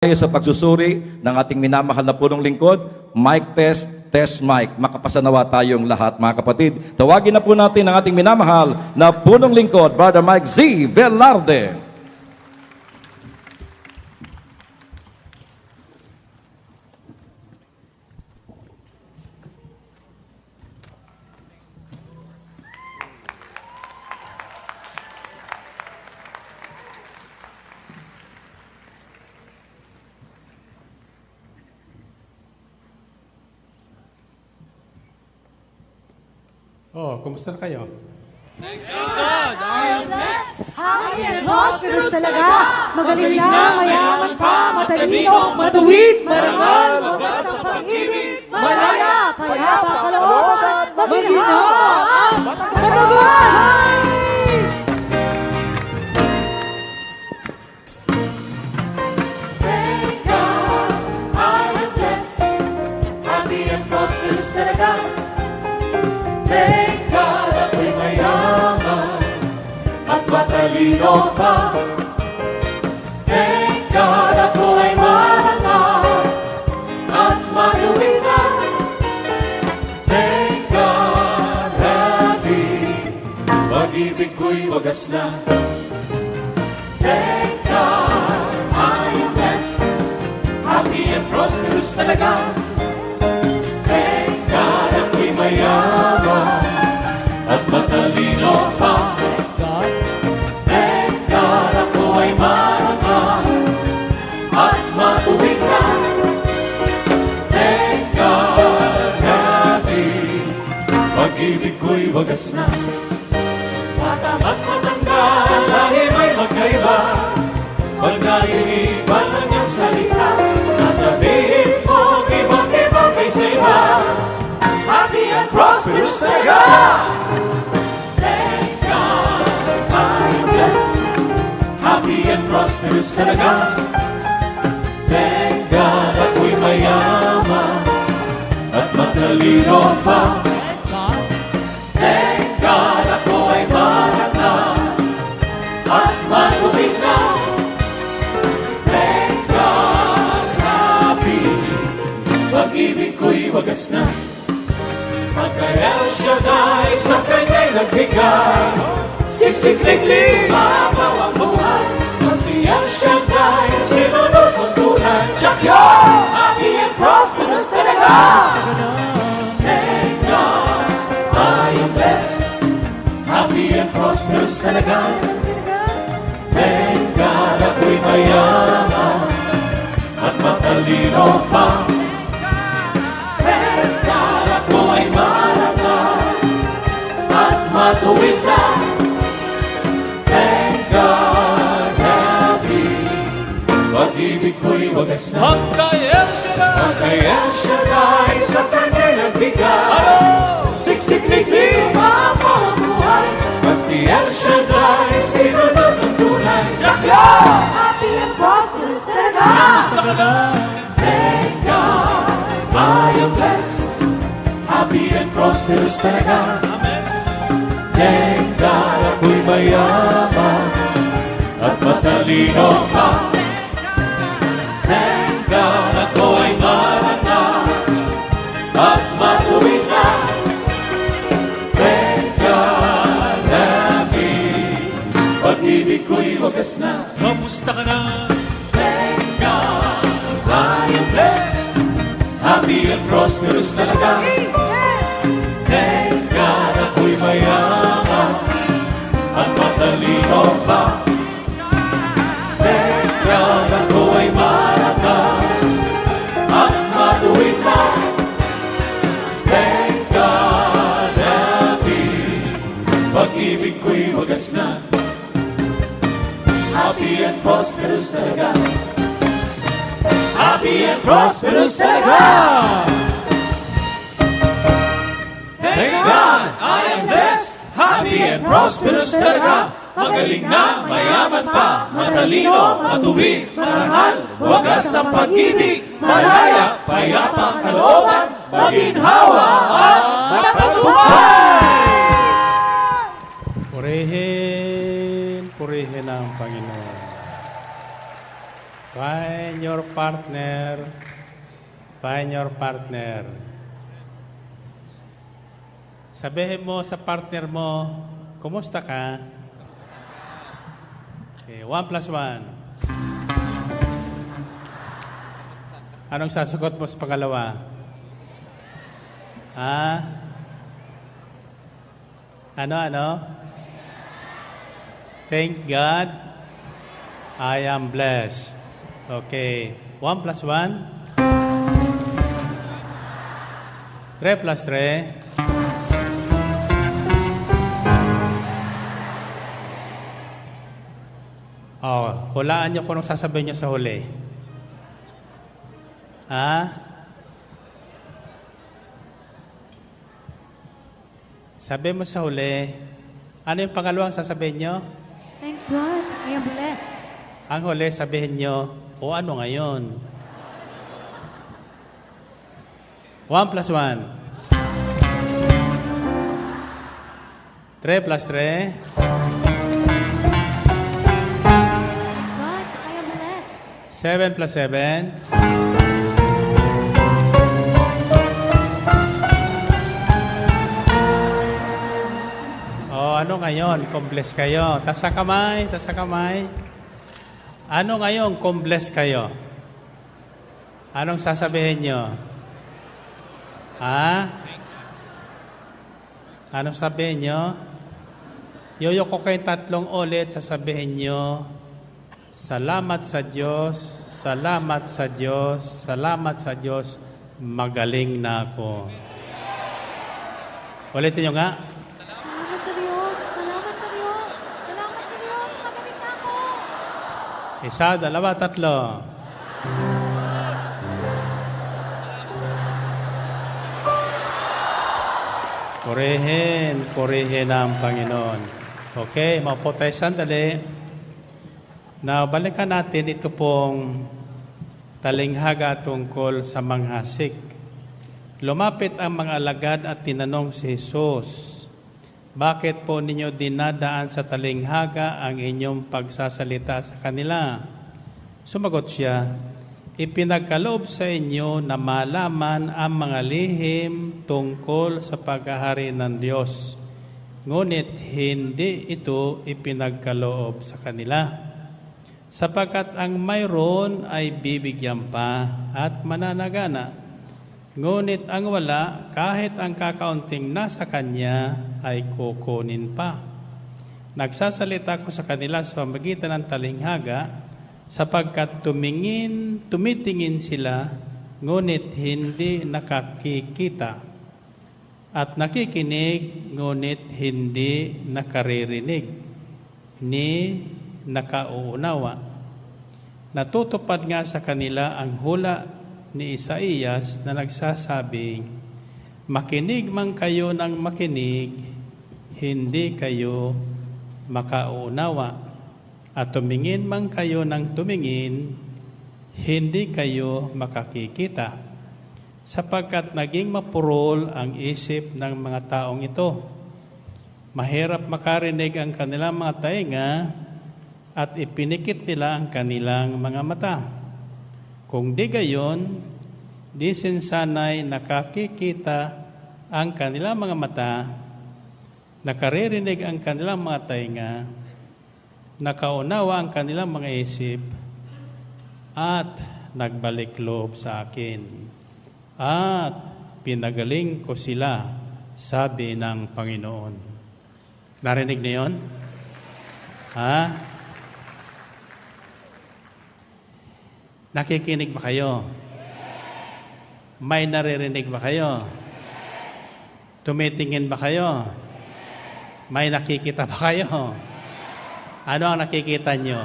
Sa pagsusuri ng ating minamahal na punong lingkod, mic test, test mic. Makapasanawa tayong lahat, mga kapatid. Tawagin na po natin ang ating minamahal na punong lingkod, Brother Mike Z. Velarde. Oh, kumusta na kayo? Thank God! I am blessed! Happy and prosperous talaga! Magaling na, mayaman pa, matalino, matuwid, marangal, wagas sa pag-ibig, malaya, payapa, kalooban, maginhawa, mataguan! Thank God, I am blessed, happy and prosperous talaga. Thank God, ako'y mayaman at matalino pa. Thank God, ako ay marangal at matuwid na. Thank God, happy, pag-ibig ko'y wagas na. Thank God, I am blessed, happy and prosperous talaga. Thank God, ako'y mayaman at matalino pa. Thank God, ako ay marangal at matuwid na. Thank God, happy, pag-ibig ko'y wagas na. Bata at matanda, lahi may magkaiba. Pag narinig ba ng iyang salita, sasabihin mo ibang-iba kaysa iba. Happy and prosperous talaga. Thank God, I am blessed. Happy and prosperous talaga. Thank God, ako'y mayaman at matalino pa. Thank God, ako ay marangal at matuwid na. Thank God, happy, pag-ibig ko'y wagas na. Pagkayal siya dahil sa kanya'y nagbigay, siksik-liklik, mabaw ang buhay. Masiyang siya dahil sinunod ang tulad. Chakyo! Happy and prosperous talaga! Thank God, I am blessed. Happy and prosperous talaga. Thank God, ako'y mayaman at matalino pa. Matuwid na. Thank God, happy, pag-ibig ko'y wagas na. Pagkayal siya dahil sa kanya'y nagbigay, siksik-liklik, mabaw ang buhay. Magsiyang siya dahil sinunod ang tunay. Chakyo! Happy and prosperous talaga. Thank God, I am blessed. Happy and prosperous talaga. Thank God, ako'y mayaman at matalino pa. Thank God, ako ay marangal at matuwid na. Thank God, happy, pag-ibig ko'y wagas na. Kamusta ka na? Thank God, I am blessed. Happy and prosperous talaga. Thank God, ako'y mayaman At matalino pa. Thank God, ako ay marangal At matuwid na. Thank God, happy, Pag-ibig ko'y wagas na. happy and prosperous talaga. Happy and prosperous talaga. Thank God, I am blessed. Happy and prosperous talaga. Magaling na, mayaman pa, matalino, matuwid, marangal, wagas ang pag-ibig, malaya, payapa, kalooban, maginhawa at makatuway. Purihin, purihin ang Panginoon. Find your partner. Find your partner. Sabihin mo sa partner mo, kumusta ka? Okay, 1 plus 1. Anong sasagot mo sa pangalawa? Ano? Thank God, I am blessed. Okay, 1 plus 1. 3 plus 3. Hulaan niyo kung anong sasabihin niyo sa huli. Sabi mo sa huli, ano yung pangalawang sasabihin niyo? Thank God, I am blessed. Ang huli sabihin niyo, o ano ngayon? 1 plus 1. 3 plus 3. God, I am blessed. 7 plus 7. Ano ngayon? Kung bless kayo. Tas sa kamay. Ano ngayon kung bless kayo? Anong sasabihin nyo? Anong sabihin nyo? Yuyok ko kayo 3 ulit, sasabihin nyo, salamat sa Diyos, salamat sa Diyos, salamat sa Diyos, magaling na ako. Ulitin nyo nga. Salamat sa Diyos, salamat sa Diyos, salamat sa Diyos, magaling na ako. 1, 2, 3. Purihin ang Panginoon. Okay, maupo tayo sandali. Now, balikan natin ito pong talinghaga tungkol sa manghasik. Lumapit ang mga alagad at tinanong si Jesus, bakit po ninyo dinadaan sa talinghaga ang inyong pagsasalita sa kanila? Sumagot siya, ipinagkaloob sa inyo na malaman ang mga lihim tungkol sa paghahari ng Diyos. Ngunit hindi ito ipinagkaloob sa kanila. Sapagkat ang mayroon ay bibigyan pa at mananagana. Ngunit ang wala, kahit ang kakaunting nasa kanya, ay kukunin pa. Nagsasalita ko sa kanila sa pamagitan ng talinghaga, sapagkat tumitingin sila, ngunit hindi nakakikita. At nakikinig, ngunit hindi nakaririnig, ni nakauunawa. Natutupad nga sa kanila ang hula ni Isaías na nagsasabing, makinig man kayo ng makinig, hindi kayo makauunawa. At tumingin man kayo ng tumingin, hindi kayo makakikita. Sapagkat naging mapurol ang isip ng mga taong ito. Mahirap makarinig ang kanilang mga tainga at ipinikit nila ang kanilang mga mata. Kung di gayon, di sinsanay nakakikita ang kanilang mga mata, nakaririnig ang kanilang mga tainga, nakaunawa ang kanilang mga isip, at nagbalik loob sa akin. At pinagaling ko sila, sabi ng Panginoon. Narinig niyo yun? Nakikinig ba kayo? May naririnig ba kayo? Tumitingin ba kayo? May nakikita ba kayo? Ano ang nakikita nyo?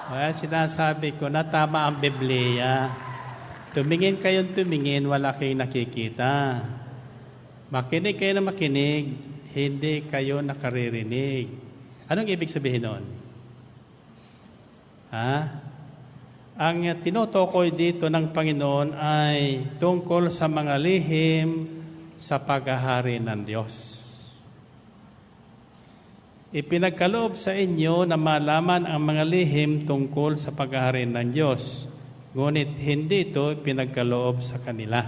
Well, sinasabi ko na tama ang Biblia. Tumingin kayong tumingin, wala kayong nakikita. Makinig kayo na makinig, hindi kayo nakaririnig. Anong ibig sabihin nun? Ang tinutukoy dito ng Panginoon ay tungkol sa mga lihim sa paghahari ng Diyos. ipinagkaloob sa inyo na malaman ang mga lihim tungkol sa paghahari ng Diyos. Ngunit hindi ito pinagkaloob sa kanila.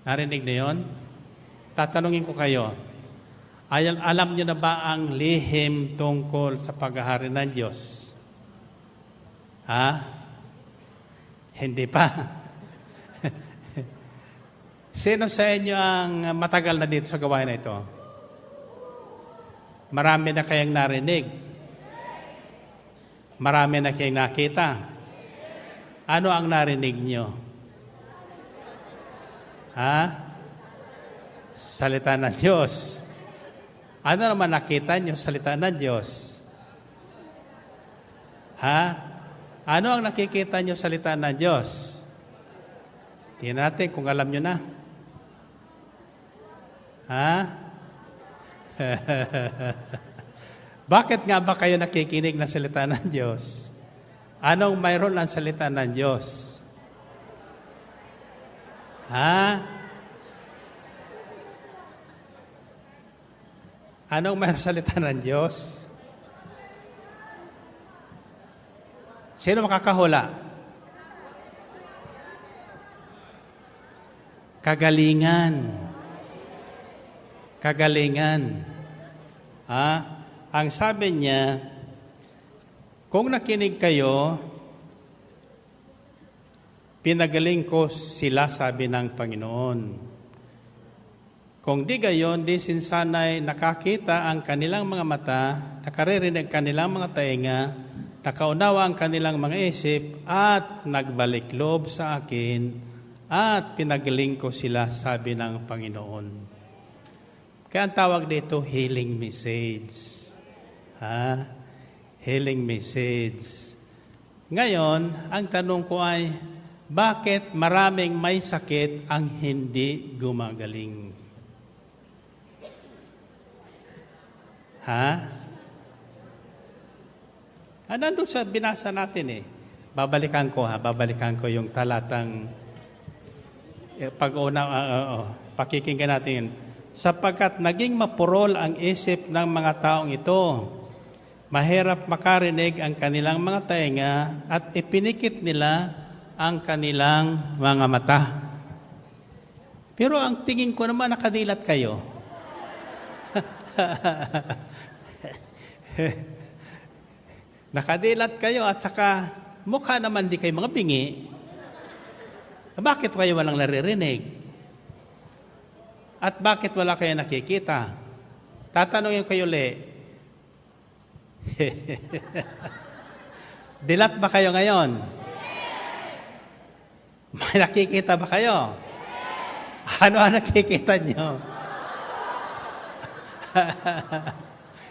Narinig na yun? Tatanungin ko kayo, alam niyo na ba ang lihim tungkol sa paghahari ng Diyos? Ha? Hindi pa. Sino sa inyo ang matagal na dito sa gawain na ito? Marami na kayang narinig? Marami na kayang nakita? Ano ang narinig nyo? Ha? Salita ng Diyos. Ano naman nakita nyo? Salita ng Diyos. Ha? Ano ang nakikita nyo? Salita ng Diyos. Tingnan natin kung alam nyo na. Ha? Bakit nga ba kayo nakikinig ng salita ng Diyos? Anong mayroon ang salita ng Diyos? Ha? Anong mayroon sa salita ng Diyos? Sino makakahula? Kagalingan. Kagalingan. Ang sabi niya, kung nakinig kayo, pinagaling ko sila, sabi ng Panginoon. Kung di gayon, di sinsanay nakakita ang kanilang mga mata, nakaririnig kanilang mga tainga, nakaunawa ang kanilang mga isip, at nagbalik loob sa akin, at pinagaling ko sila, sabi ng Panginoon. Kaya ang tawag dito, healing message. Healing message. Ngayon, ang tanong ko ay, bakit maraming may sakit ang hindi gumagaling? Nandun sa binasa natin Babalikan ko yung talatang pakikinggan natin. Sapagkat naging mapurol ang isip ng mga taong ito, mahirap makarinig ang kanilang mga tainga at ipinikit nila ang kanilang mga mata. Pero ang tingin ko naman nakadilat kayo. Nakadilat kayo at saka mukha naman di kayo mga bingi. Bakit kayo walang naririnig? At bakit wala kayo nakikita? Tatanungin kayo dilat ba kayo ngayon? May nakikita ba kayo? Ano ang nakikita nyo?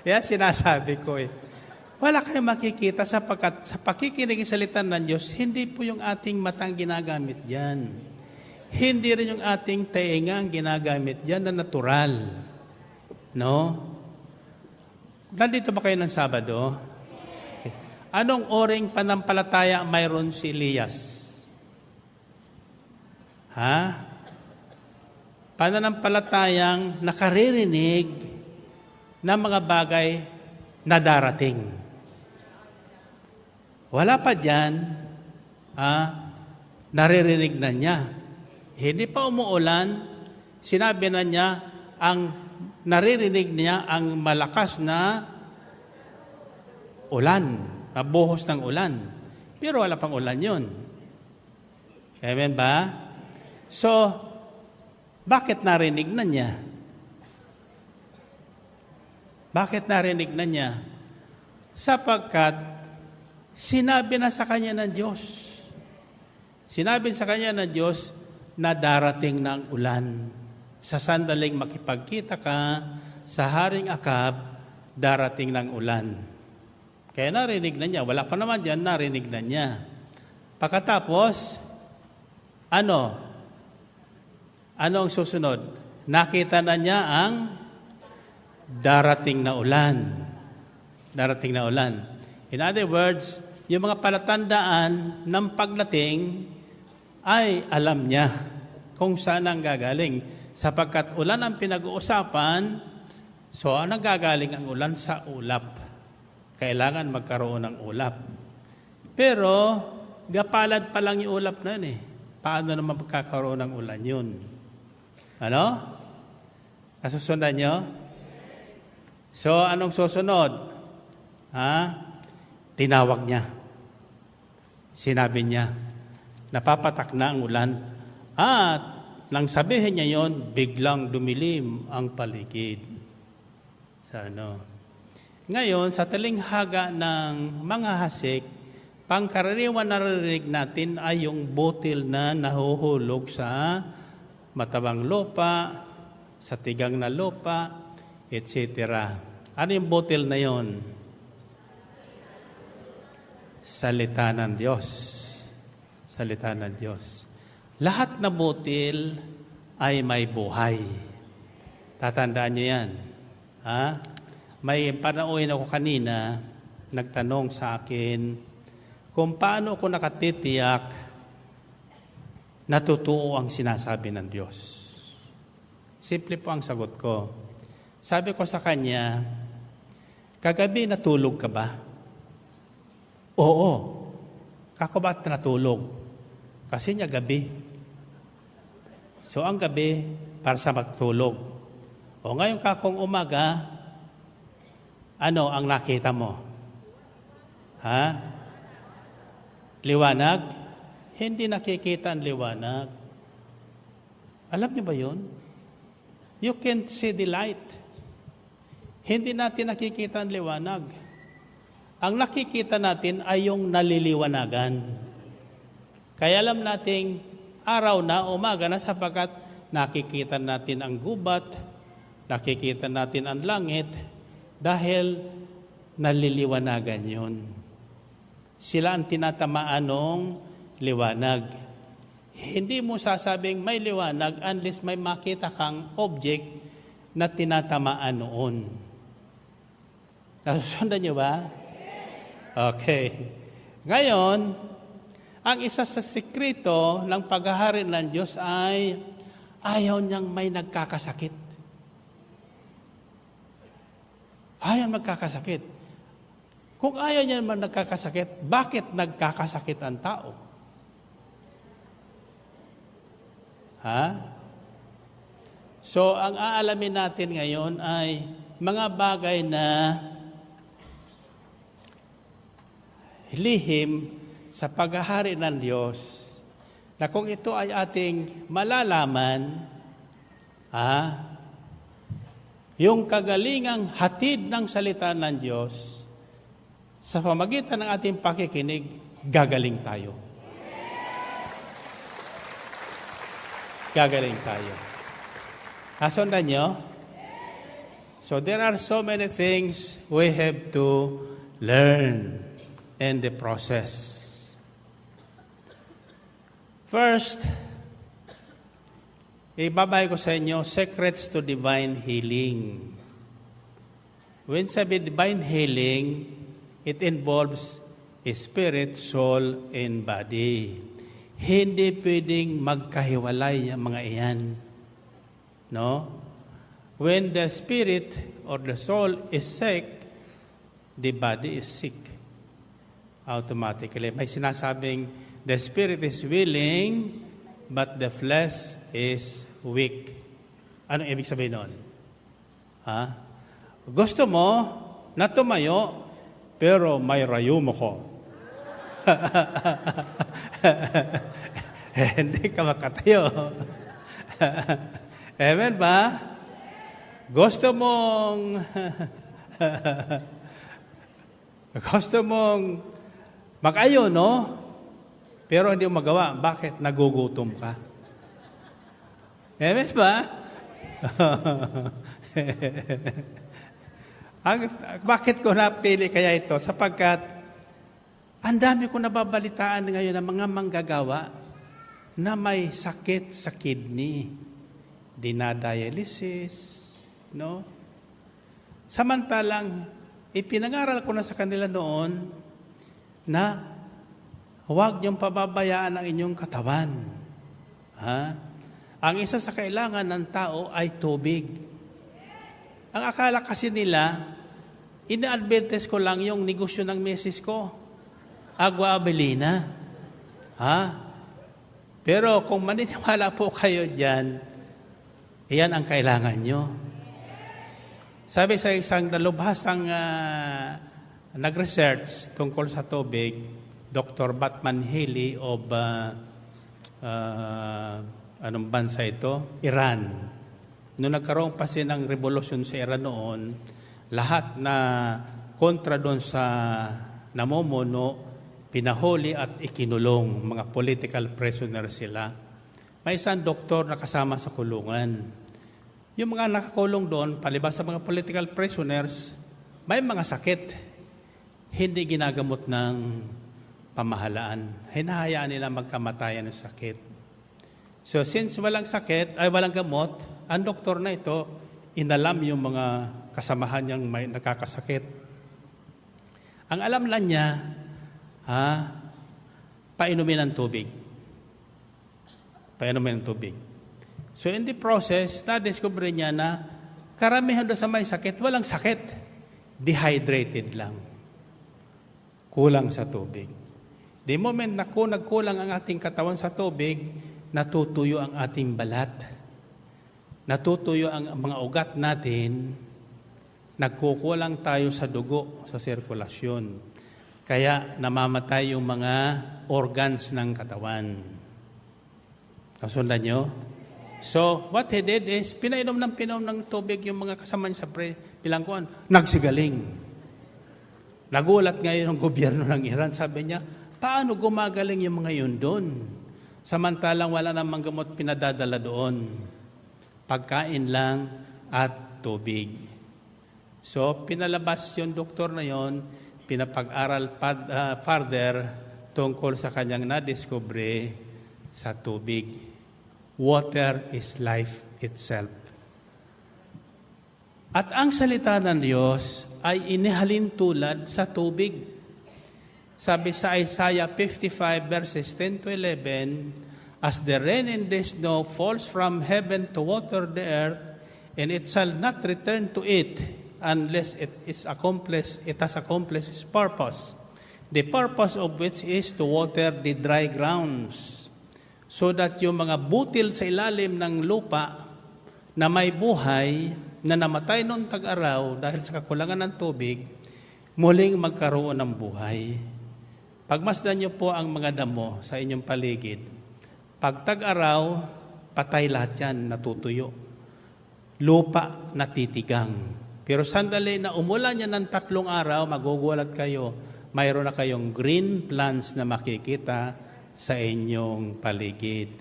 Yan sinasabi ko Wala kayong makikita sapagkat sa pakikinig sa salita ng Diyos, hindi po yung ating matang ginagamit dyan. Hindi rin yung ating tainga ang ginagamit dyan na natural. No? Nandito ba kayo ng Sabado? Okay. Anong oring panampalataya mayroon si Elias? Pananampalatayang nakaririnig ng mga bagay na darating. Wala pa dyan, naririnig na niya. Hindi pa umuulan, sinabi na niya, ang naririnig niya ang malakas na ulan, buhos ng ulan. Pero wala pang ulan yun. Amen ba? So, bakit narinig na niya? Bakit narinig na niya? Sapagkat sinabi na sa kanya ng Diyos. Sinabi sa kanya ng Diyos na darating na ang ulan. Sa sandaling makipagkita ka sa Haring Akab, darating ng ulan. Kaya narinig na niya. Wala pa naman dyan, narinig na niya. Pagkatapos, ano ang susunod? Nakita na niya ang darating na ulan. Darating na ulan. In other words, yung mga palatandaan ng pagdating ay alam niya kung saan ang gagaling. Sapagkat ulan ang pinag-uusapan, So, ang nanggagaling ang ulan sa ulap. Kailangan magkaroon ng ulap. Pero, gapalad pa lang yung ulap na yun eh. Paano naman magkakaroon ng ulan yun? Ano? Nasusundan nyo? So, anong susunod? Tinawag niya. Sinabi niya, napapatak na ang ulan. At, nang sabihin niya yon, biglang dumilim ang paligid. Sa ano? Ngayon, sa talinghaga ng mga hasik, pangkaraniwan na narinig natin ay yung butil na nahuhulog sa matabang lupa, sa tigang na lupa, etc. Ano yung butil na yon? Salita ng Diyos. Salita ng Diyos. Lahat na butil ay may buhay. Tatandaan niyo yan. May panauhin ako kanina, nagtanong sa akin, kung paano ako nakatitiyak na totoo ang sinasabi ng Diyos. Simple po ang sagot ko. Sabi ko sa kanya, kagabi natulog ka ba? Oo. Kako ba't natulog? Kasi niya gabi. So ang gabi, para sa magtulog. O ngayon kakong umaga, ano ang nakita mo? Liwanag? Hindi nakikita ang liwanag. Alam niyo ba yun? You can't see the light. Hindi natin nakikita ang liwanag. Ang nakikita natin ay yung naliliwanagan. Kaya alam nating araw na, umaga na, sapagkat nakikita natin ang gubat, nakikita natin ang langit, dahil naliliwanagan yun. Sila ang tinatamaan ng liwanag. Hindi mo sasabing may liwanag unless may makita kang object na tinatamaan noon. Nasusundan niyo ba? Okay. Ngayon, ang isa sa sekreto ng paghahari ng Diyos ay ayaw niyang may nagkakasakit. Ayaw magkakasakit. Kung ayaw niya naman nagkakasakit, bakit nagkakasakit ang tao? So, ang aalamin natin ngayon ay mga bagay na lihim sa paghahari ng Diyos, na kung ito ay ating malalaman, yung kagalingang hatid ng salita ng Diyos, sa pamagitan ng ating pakikinig, gagaling tayo. Gagaling tayo. Nasundan nyo? So there are so many things we have to learn in the process. First, ibabay ko sa inyo, secrets to divine healing. When sabi divine healing, it involves spirit, soul, and body. Hindi pwedeng magkahiwalay ang mga iyan. No? When the spirit or the soul is sick, the body is sick. Automatically. May sinasabing, the spirit is willing, but the flesh is weak. Anong ibig sabihin nun? Gusto mo na tumayo, pero may rayumo ko. Hindi ka makatayo. Amen ba? Gusto mong makayo, no? Pero hindi mo magawa. Bakit? Nagugutom ka. Amen ba? Bakit ko napili kaya ito? Sapagkat ang dami ko nababalitaan ngayon ng mga manggagawa na may sakit sa kidney, dinadialysis, no? Samantalang ipinangaral ko na sa kanila noon na huwag niyong pababayaan ang inyong katawan. Ang isa sa kailangan ng tao ay tubig. Ang akala kasi nila, ina-advertise ko lang yung negosyo ng misis ko. Agua Abelina. Ha? Pero kung maniniwala po kayo dyan, iyan ang kailangan nyo. Sabi sa isang dalubhasang nag-research tungkol sa tubig, Dr. Batman Haley of anong bansa ito? Iran. Noong nagkaroon pa ng revolusyon sa Iran noon, lahat na kontra doon sa namumuno, pinahuli at ikinulong. Mga political prisoner sila. May isang doktor na kasama sa kulungan. Yung mga nakakulong doon, palibas sa mga political prisoners, may mga sakit. Hindi ginagamot ng pamahalaan. Hinahayaan nila magkamatayan ng sakit. So since walang sakit, ay walang gamot, ang doktor na ito, inalam yung mga kasamahan niyang may nakakasakit. Ang alam lang niya, painumin ng tubig. Painumin ng tubig. So in the process, na-discover niya na karamihan doon sa may sakit, walang sakit. Dehydrated lang. Kulang sa tubig. The moment na nagkulang ang ating katawan sa tubig, natutuyo ang ating balat. Natutuyo ang mga ugat natin, nagkukulang tayo sa dugo, sa sirkulasyon. Kaya namamatay yung mga organs ng katawan. Nasundan nyo? So, what he did is, pinainom ng tubig yung mga kasama niya sa bilangguan. Nagsigaling. Nagulat ngayon ang gobyerno ng Iran. Sabi niya, paano gumagaling yung mga yun doon? Samantalang wala namang gamot pinadadala doon. Pagkain lang at tubig. So, pinalabas yung doktor na yon, pinapag-aral further tungkol sa kanyang nadiskubre sa tubig. Water is life itself. At ang salita ng Diyos ay inihalin tulad sa tubig. Sabi sa Isaiah 55 verses 10 to 11, as the rain and the snow falls from heaven to water the earth, and it shall not return to it unless it has accomplished its purpose. The purpose of which is to water the dry grounds, so that yung mga butil sa ilalim ng lupa na may buhay, na namatay noong tag-araw dahil sa kakulangan ng tubig, muling magkaroon ng buhay. Pagmasdan niyo po ang mga damo sa inyong paligid. Pag tag-araw, patay lahat yan, natutuyo. Lupa, natitigang. Pero sandali na umulan yan ng 3 araw, magugulat kayo, mayroon na kayong green plants na makikita sa inyong paligid.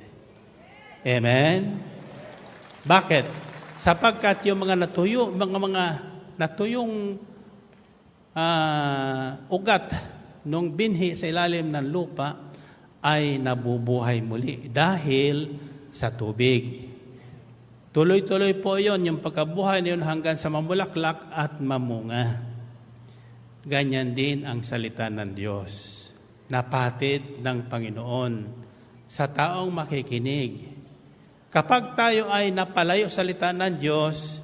Amen? Bakit? Sapagkat yung mga natuyo, mga natuyong ugat nung binhi sa ilalim ng lupa ay nabubuhay muli dahil sa tubig. Tuloy-tuloy po yon, yung pagkabuhay na yun hanggang sa mamulaklak at mamunga. Ganyan din ang salita ng Diyos, napatid ng Panginoon sa taong makikinig. Kapag tayo ay napalayo sa salita ng Diyos,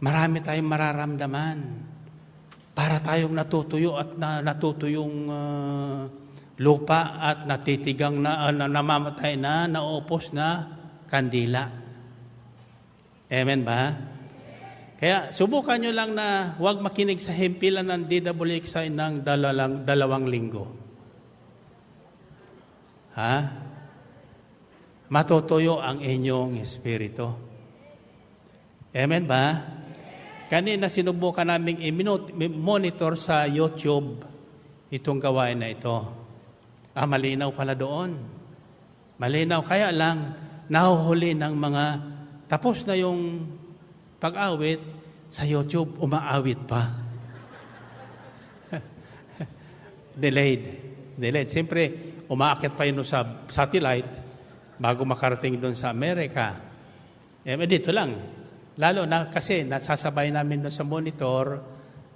marami tayong mararamdaman. Para tayong natutuyo at natutuyong lupa at natitigang na namamatay na, naupos na kandila. Amen ba? Kaya subukan nyo lang na huwag makinig sa himpilan ng DWXI ng 2 linggo. Ha? Matutuyo ang inyong espiritu. Amen ba? Kanina sinubukan naming i-monitor sa YouTube itong gawain na ito. Malinaw pala doon. Malinaw, kaya lang nahuhuli ng mga tapos na yung pag-awit, sa YouTube umaawit pa. Delayed. Siyempre, umaakit pa yun sa satellite bago makarating doon sa Amerika. Dito lang. Lalo na kasi nasasabay namin doon sa monitor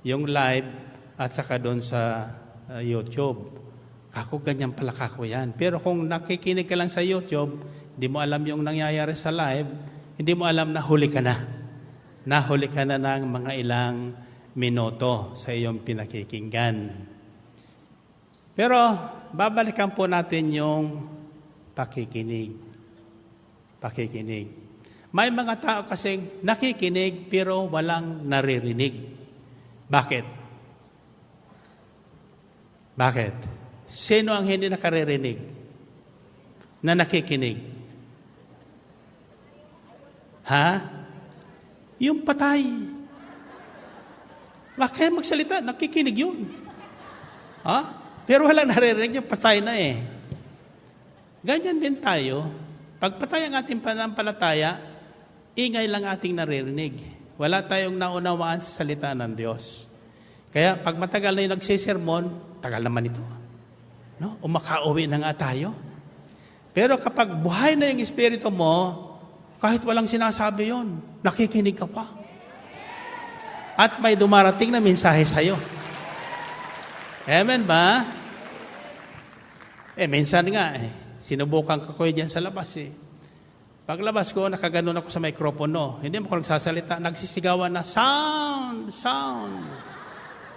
yung live at saka doon sa YouTube. Kako ganyan pala kako yan. Pero kung nakikinig ka lang sa YouTube, hindi mo alam yung nangyayari sa live, hindi mo alam na huli ka na. nahuli ka na ng mga ilang minuto sa iyong pinakikinggan. Pero babalikan po natin yung pakikinig. Pakikinig. May mga tao kasing nakikinig pero walang naririnig. Bakit? Bakit? Sino ang hindi nakaririnig na nakikinig? Ha? Yung patay. Bakit magsalita? Nakikinig yun. Ha? Pero walang naririnig, yung patay na eh. Ganyan din tayo. Pag patay ang ating pananampalataya, ingay lang ating naririnig. Wala tayong naunawaan sa salita ng Diyos. Kaya pag matagal na yung nagsisermon, tagal naman ito. No? Umakauwi na nga tayo. Pero kapag buhay na yung espiritu mo, kahit walang sinasabi yon, nakikinig ka pa. At may dumarating na mensahe sa'yo. Amen ba? Minsan nga, sinubukan ko dyan sa labas eh. Paglabas ko, nakaganon ako sa mikropono. Hindi mo ako nagsasalita. Nagsisigawan na, sound, sound.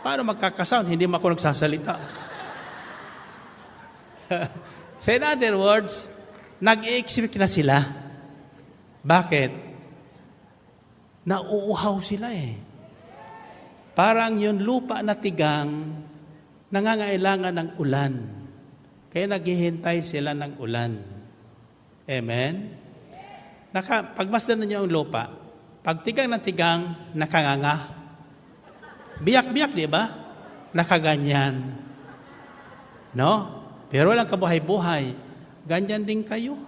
Paano magkakasound? Hindi mo ako nagsasalita. So in other words, nag-i-expect na sila. Bakit? Nauuhaw sila eh. Parang yung lupa na tigang, nangangailangan ng ulan. Kaya naghihintay sila ng ulan. Amen? Pagmasdan niyo ang lupa, pag tigang na tigang, nakanganga. Biyak-biyak, di ba? Nakaganyan. No? Pero walang kabuhay-buhay. Ganyan din kayo.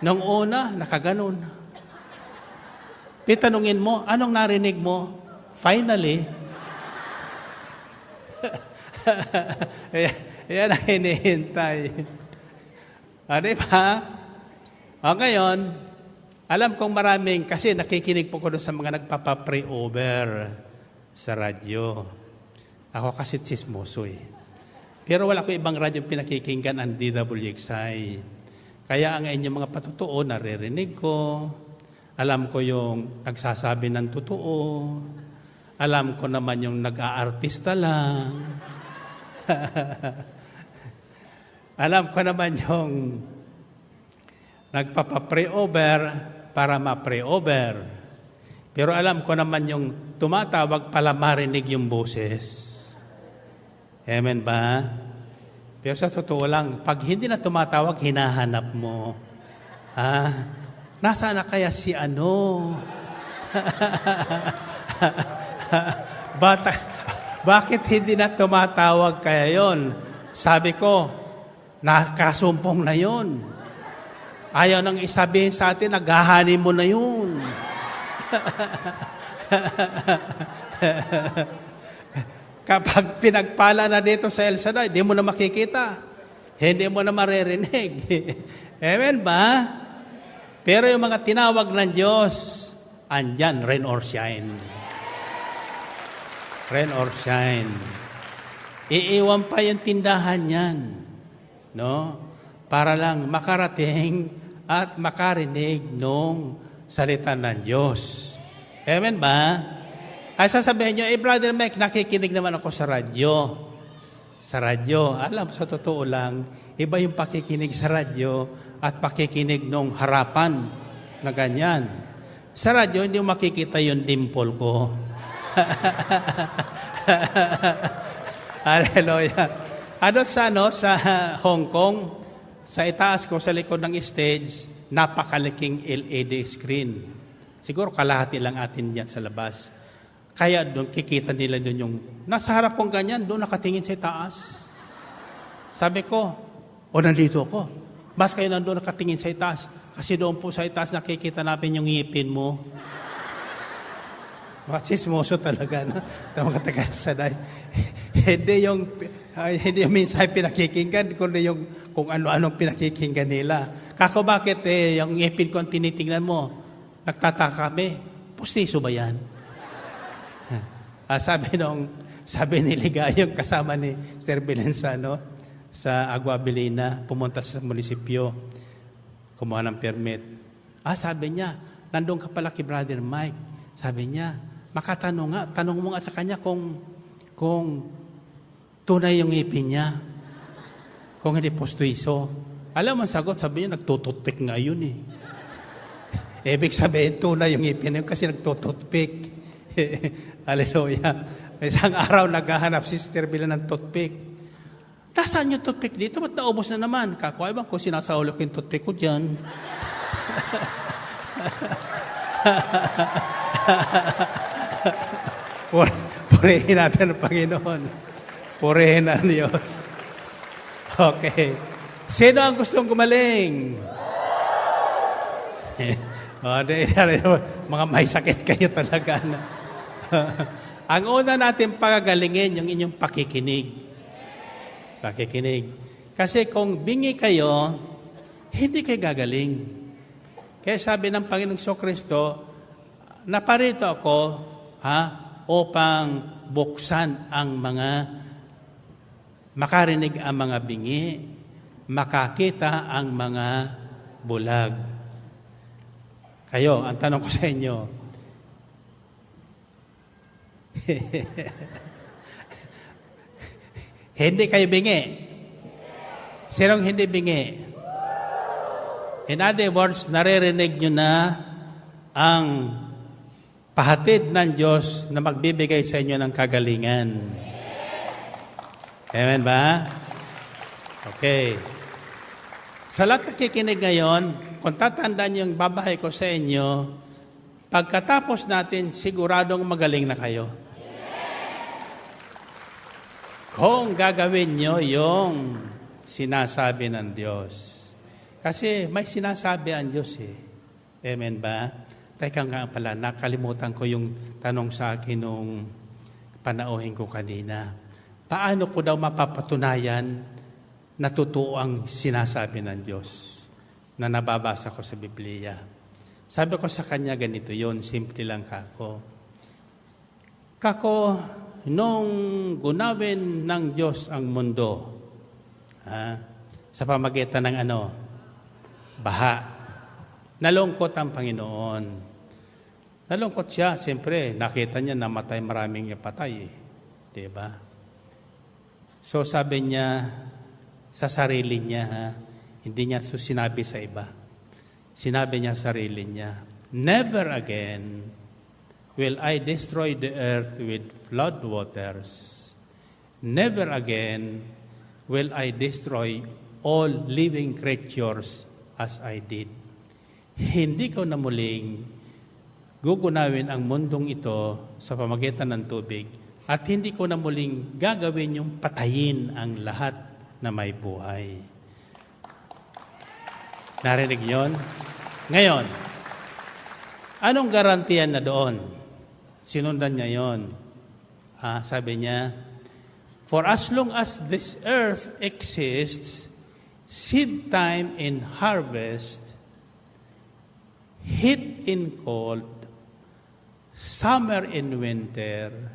Nung una, nakaganon. Pitanungin mo, anong narinig mo? Finally. Yan ang hinihintay. Di ba? Ngayon, alam kong maraming, kasi nakikinig po ko doon sa mga nagpapapray over sa radyo. Ako kasi chismoso eh. Pero wala ko ibang radyo pinakikinggan ang DWXI. Kaya ang inyong mga patutuo, naririnig ko. Alam ko yung nagsasabi ng totoo. Alam ko naman yung nag-aartista lang. Alam ko naman yung nagpapapray over para ma-pray over. Pero alam ko naman yung tumatawag pala marinig yung boses. Amen ba? Pero sa totoo lang, pag hindi na tumatawag, hinahanap mo. Nasaan na kaya si ano? Bakit hindi na tumatawag kaya yon? Sabi ko, nakasumpong na yon. Ayaw nang isabihin sa atin, naghahanin mo na yun. Kapag pinagpala na dito sa El Shaddai, hindi mo na makikita. Hindi mo na maririnig. Amen ba? Pero yung mga tinawag ng Diyos, andyan, rain or shine. Rain or shine. Iiwan pa yung tindahan yan. No? Para lang makarating at makarinig nung salita ng Diyos. Amen ba? Ay sasabihin nyo, Brother Mike, nakikinig naman ako sa radyo. Sa radyo, alam, sa totoo lang, iba yung pakikinig sa radyo at pakikinig nung harapan na ganyan. Sa radyo, hindi mo makikita yung dimple ko. Hallelujah. Sa Hong Kong, sa itaas ko, sa likod ng stage, napakalaking LED screen. Siguro kalahati lang atin dyan sa labas. Kaya doon, kikita nila doon yung, nasa harap kong ganyan, doon nakatingin sa itaas. Sabi ko, nandito ako. Bas kayo nandun nakatingin sa itaas? Kasi doon po sa itaas, nakikita namin yung ngipin mo. Chismoso talaga, no? Tamang katagal sa day. Hindi yung minsan pinakikinggan, kundi yung kung ano-anong pinakikinggan nila. Kako bakit yung ngipin ko ang tinitingnan mo? Nagtataka kami, pustiso ba yan? Sabi ni Ligayong kasama ni Sir Bilensano sa Aguabilina, pumunta sa munisipyo, kumuha ng permit. Sabi niya, nandun ka pala kay Brother Mike. Sabi niya, tanong mo nga sa kanya kung tunay yung ngipin niya. Kung hindi postuiso. Alam mo ang sagot, sabi niya, nagtututpik nga yun eh. Ibig sabihin, tunay yung ngipin niya kasi nagtututpik. Hallelujah. Isang araw, naghahanap si Sister Bila ng toothpick. Nasaan yung toothpick dito? Ba't naubos na naman? Kakuha bang kung sinasahulog yung toothpick ko dyan? Purihin natin ang Panginoon. Purihin ang Diyos. Okay. Sino ang gustong gumaling? Mga may sakit kayo talaga. Ang una natin pagagalingin, yung inyong pakikinig. Pakikinig. Kasi kung bingi kayo, hindi kayo gagaling. Kaya sabi ng Panginoong Kristo, naparito ako upang buksan ang makarinig ang mga bingi, makakita ang mga bulag. Kayo, ang tanong ko sa inyo, hindi kayo bingi? Sinong hindi bingi? In other words, naririnig nyo na ang pahatid ng Diyos na magbibigay sa inyo ng kagalingan. Amen ba? Okay. Sa lahat nakikinig ngayon, kung tatandaan yung babahay ko sa inyo, pagkatapos natin, siguradong magaling na kayo. Kung gagawin nyo yung sinasabi ng Diyos. Kasi may sinasabi ang Diyos eh. Amen ba? Teka nga pala, nakalimutan ko yung tanong sa akin nung panauhin ko kanina. Paano ko daw mapapatunayan na totoo ang sinasabi ng Diyos na nababasa ko sa Biblia? Sabi ko sa kanya ganito yon, simple lang kako. Kako, nung gunawin ng Diyos ang mundo, sa pamagitan ng baha, nalungkot ang Panginoon. Nalungkot siya, siyempre, nakita niya namatay maraming patay. Diba? So sabi niya, sa sarili niya, hindi niya sinabi sa iba. Sinabi niya sa sarili niya, never again will I destroy the earth with flood waters. Never again will I destroy all living creatures as I did. Hindi ko na muling gugunawin ang mundong ito sa pamagitan ng tubig at hindi ko na muling gagawin yung patayin ang lahat na may buhay. Narinig yon? Ngayon, anong garantiyan na doon? Sinundan niya yon. Sabi niya, for as long as this earth exists, seed time and harvest, heat and cold, summer and winter,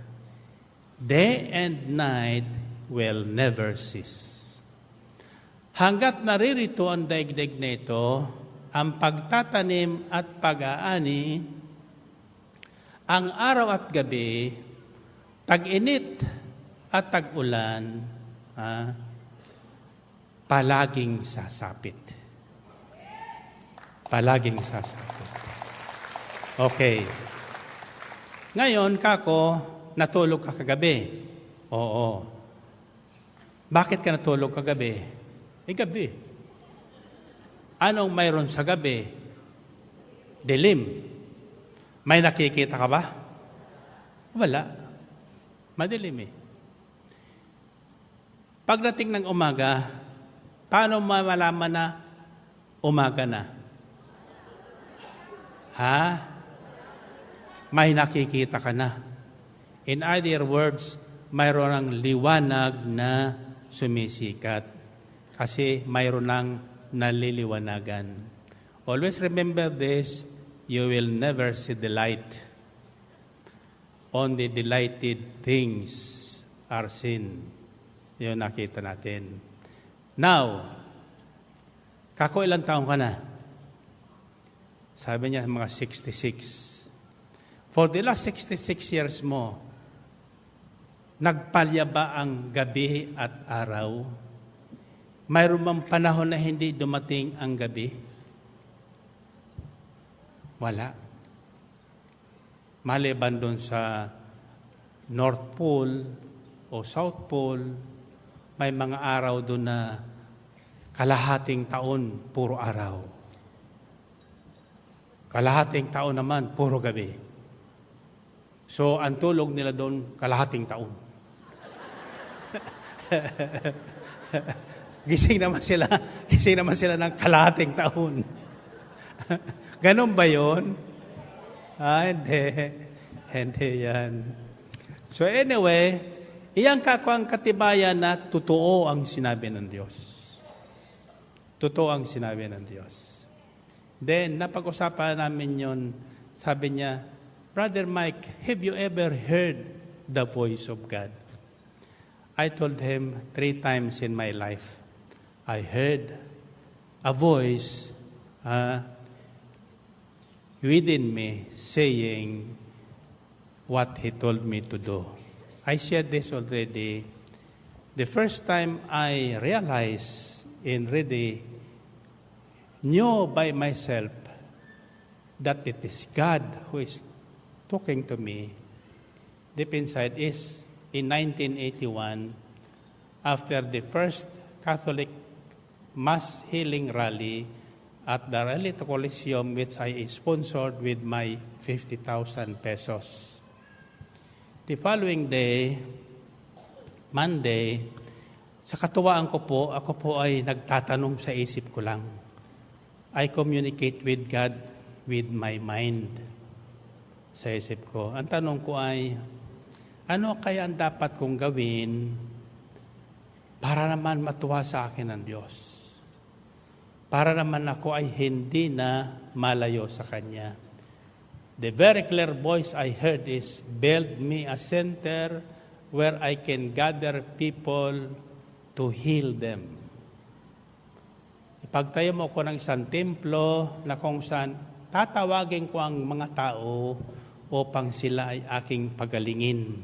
day and night will never cease. Hanggat naririto ang daigdig na ito, ang pagtatanim at pag-aani, ang araw at gabi, tag-init at tag-ulan, palaging sasapit. Palaging sasapit. Okay. Ngayon, kako, natulog ka kagabi. Oo. Bakit ka natulog kagabi? Gabi. Anong mayroon sa gabi? Dilim. May nakikita ka ba? Wala. Madilim eh. Pagdating ng umaga, paano malaman na umaga na? May nakikita ka na. In other words, mayroon ang liwanag na sumisikat. Kasi mayroon ng naliliwanagan. Always remember this, you will never see the light. Only the lighted things are seen. Yun nakita natin. Now, kako ilang taon ka na? Sabi niya, mga 66. For the last 66 years mo, nagpalya ba ang gabi at araw? Mayroon bang panahon na hindi dumating ang gabi? Wala. Maliban doon sa North Pole o South Pole, may mga araw doon na kalahating taon, puro araw. Kalahating taon naman, puro gabi. So, ang tulog nila doon, kalahating taon. Gising naman sila ng kalahating taon. Ganon ba yun? Hindi yan. So anyway, iyang kakuang katibayan na totoo ang sinabi ng Diyos. Totoo ang sinabi ng Diyos. Then, napag-usapan namin yun, sabi niya, Brother Mike, have you ever heard the voice of God? I told him 3 times in my life, I heard a voice within me saying what He told me to do. I shared this already. The first time I realized and really knew by myself that it is God who is talking to me deep inside is in 1981 after the first Catholic mass healing rally at the Realito Coliseum, which I sponsored with my 50,000 pesos. The following day, Monday, sa katuwaan ko po, ako po ay nagtatanong sa isip ko lang. I communicate with God with my mind. Sa isip ko. Ang tanong ko ay, ano kaya ang dapat kong gawin para naman matuwa sa akin ng Diyos? Para naman ako ay hindi na malayo sa Kanya. The very clear voice I heard is, build me a center where I can gather people to heal them. Ipagtayo mo ko ng isang templo na kung saan tatawagin ko ang mga tao upang sila ay aking pagalingin.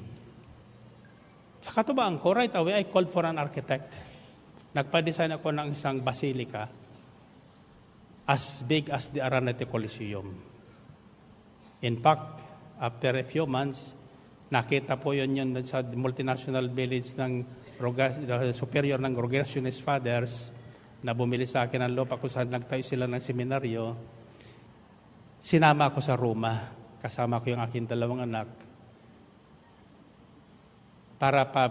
Sa katubaan ko, right away, I called for an architect. Nagpa-design ako ng isang basilika as big as the Aranete Coliseum. In fact, after a few months, nakita po yun sa multinational village ng superior ng Rogationist Fathers na bumili sa akin ng lupa kung saan nagtayo sila ng seminaryo. Sinama ako sa Roma, kasama ko yung aking 2 anak, para pa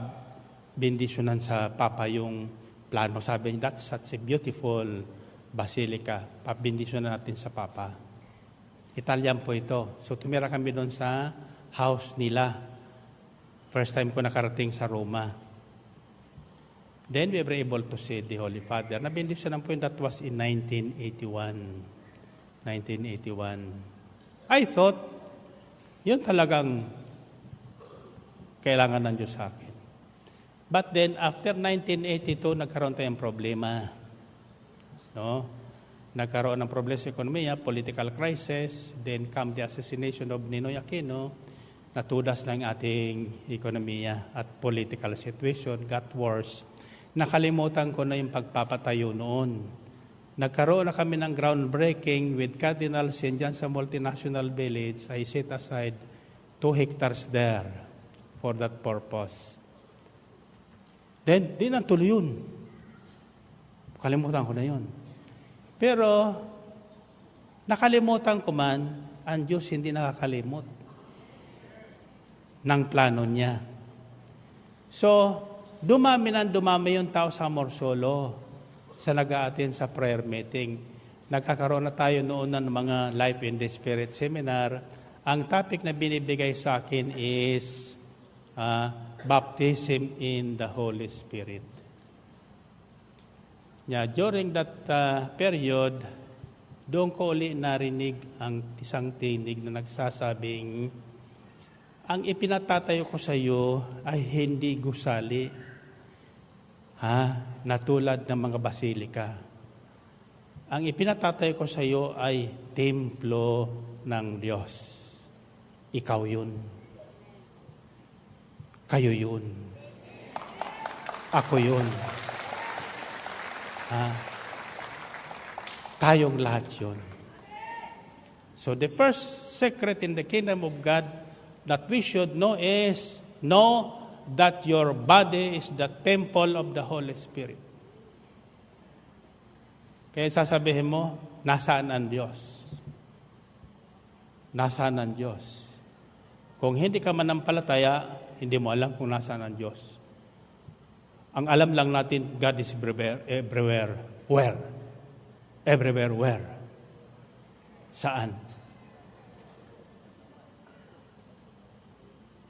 bendisyonan sa Papa yung plano. Sabi niya, that's such a beautiful basilica. Pabindisyonan natin sa Papa. Italian po ito. So tumira kami doon sa house nila. First time ko nakarating sa Roma. Then we were able to see the Holy Father. Nabindisyonan po yun, that was in 1981. 1981. I thought, yun talagang kailangan ng Diyos sa akin. But then, after 1982, nagkaroon tayong problema. No? Nagkaroon ng problema sa ekonomiya, political crisis, then come the assassination of Ninoy Aquino, natudas ng ating ekonomiya at political situation, got worse. Nakalimutan ko na yung pagpapatayo noon. Nagkaroon na kami ng groundbreaking with Cardinal St. John sa multinational village. I set aside 2 hectares there for that purpose. Then, di na tuloy yun. Kalimutan ko na yun. Pero, nakalimutan ko man, ang Diyos hindi nakakalimot ng plano niya. So, dumami yung tao sa Morsolo sa nag-a-attend sa prayer meeting. Nagkakaroon na tayo noon ng mga Life in the Spirit seminar. Ang topic na binibigay sa akin is baptism in the Holy Spirit. Yeah, during that period, doon ko uli narinig ang isang tinig na nagsasabing, ang ipinatatayo ko sa iyo ay hindi gusali, na tulad ng mga basilika. ang ipinatatay ko sa iyo ay templo ng Diyos. Ikaw yun. Kayo yun. Ako yun. Tayong lahat yun. So the first secret in the kingdom of God that we should know is know that your body is the temple of the Holy Spirit. Kaya sasabihin mo, nasaan ang Diyos? Nasaan ang Diyos? Kung hindi ka manampalataya, hindi mo alam kung nasaan ang Diyos. Ang alam lang natin, God is everywhere. Where? Everywhere, where? Saan?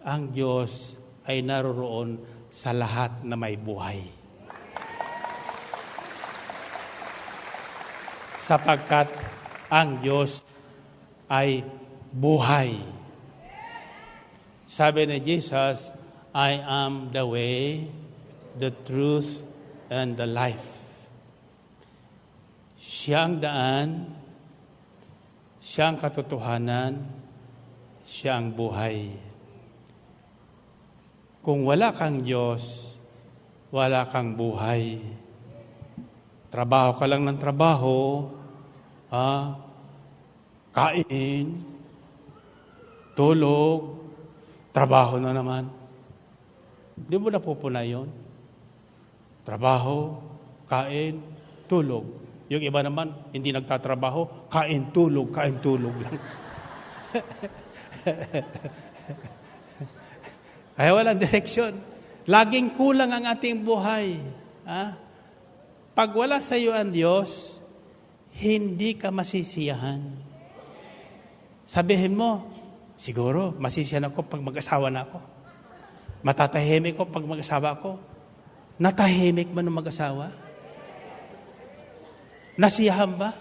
Ang Diyos ay naroroon sa lahat na may buhay. Sapagkat ang Diyos ay buhay. Sabi ni Jesus, I am the way, the truth, and the life. Siya ang daan, siya ang katotohanan, siya ang buhay. Kung wala kang Diyos, wala kang buhay. Trabaho ka lang ng trabaho, kain, tulog, trabaho na naman. Di mo napupunay yun? Trabaho, kain, tulog. Yung iba naman, hindi nagtatrabaho, kain, tulog lang. Kaya walang direksyon. Laging kulang ang ating buhay. Pag wala sa iyo ang Diyos, hindi ka masisiyahan. Sabihin mo, siguro, masisiyahan ako pag mag-asawa na ako. Matatahimik ko pag mag-asawa ako. Natahimik man ng mag-asawa? Nasiyahan ba?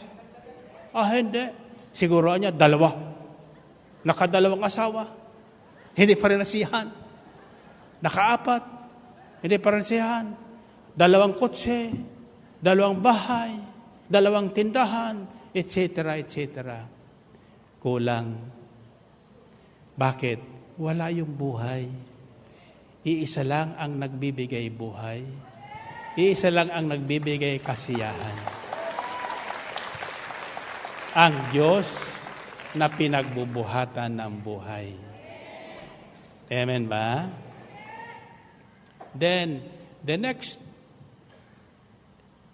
Hindi. Siguro niya, 2. Nakadalawang asawa. Hindi pa rin nasiyahan. Naka-4. Hindi pa rin nasiyahan. 2 kotse. 2 bahay, 2 tindahan, etc., etc. Kulang. Bakit? Wala yung buhay. Iisa lang ang nagbibigay buhay. Iisa lang ang nagbibigay kasiyahan. Ang Diyos na pinagbubuhatan ng buhay. Amen ba? Then, the next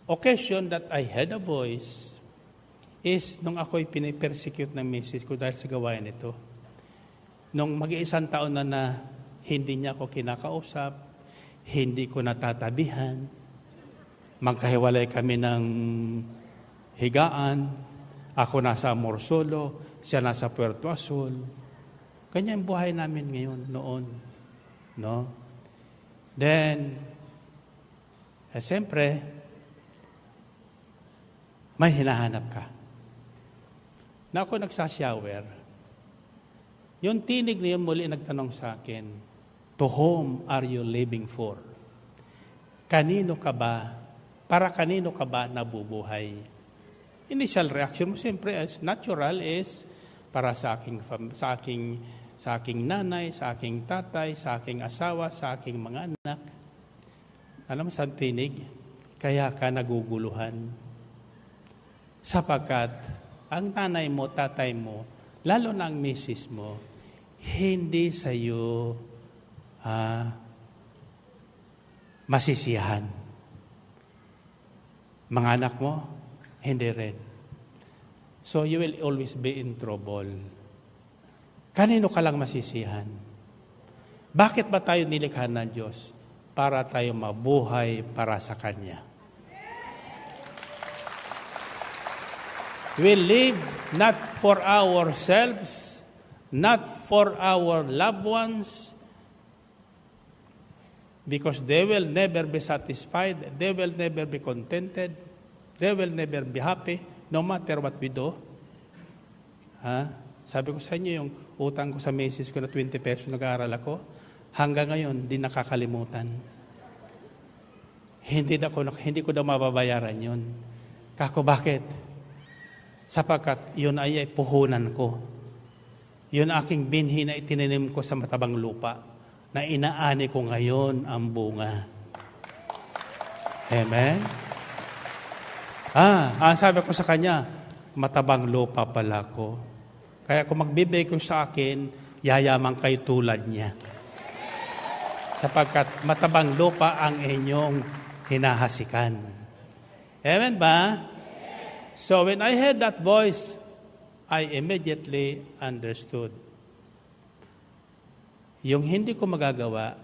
occasion that I heard a voice is nung ako'y pinipersecute ng misis ko dahil sa gawain ito. Nung mag-iisang taon na hindi niya ako kinakausap, hindi ko natatabihan, magkahiwalay kami ng higaan, ako nasa Morsolo, siya nasa Puerto Azul. Kanya yung buhay namin noon. No? Then, siyempre, may hinahanap ka. Na ako nagsashower, yung tinig niya muli nagtanong sa akin, to whom are you living for? Kanino ka ba? Para kanino ka ba nabubuhay? Initial reaction mo siyempre as natural is para sa aking nanay, sa aking tatay, sa aking asawa, sa aking mga anak. Alam mo saan tinig? Kaya ka naguguluhan. Sapagkat ang nanay mo, tatay mo, lalo na ang misis mo, hindi sa iyo masisiyahan. Mga anak mo, hindi rin. So you will always be in trouble. Kanino ka lang masisiyahan? Bakit ba tayo nilikha ng Diyos? Para tayo mabuhay para sa Kanya. We live not for ourselves, not for our loved ones, because they will never be satisfied, they will never be contented, they will never be happy, no matter what we do. Sabi ko sa inyo, yung utang ko sa misis ko na 20 pesos nag-aaral ako, hanggang ngayon, di nakakalimutan. Hindi ko daw mababayaran yun. Kako, bakit? sapagkat yun ay puhunan ko. Yun aking binhi na itinanim ko sa matabang lupa, na inaani ko ngayon ang bunga. Amen? Sabi ko sa kanya, matabang lupa pala ko. Kaya kung magbibigay ko sa akin, yayaman kayo tulad niya. Sapagkat matabang lupa ang inyong hinahasikan. Amen ba? So when I heard that voice, I immediately understood. Yung hindi ko magagawa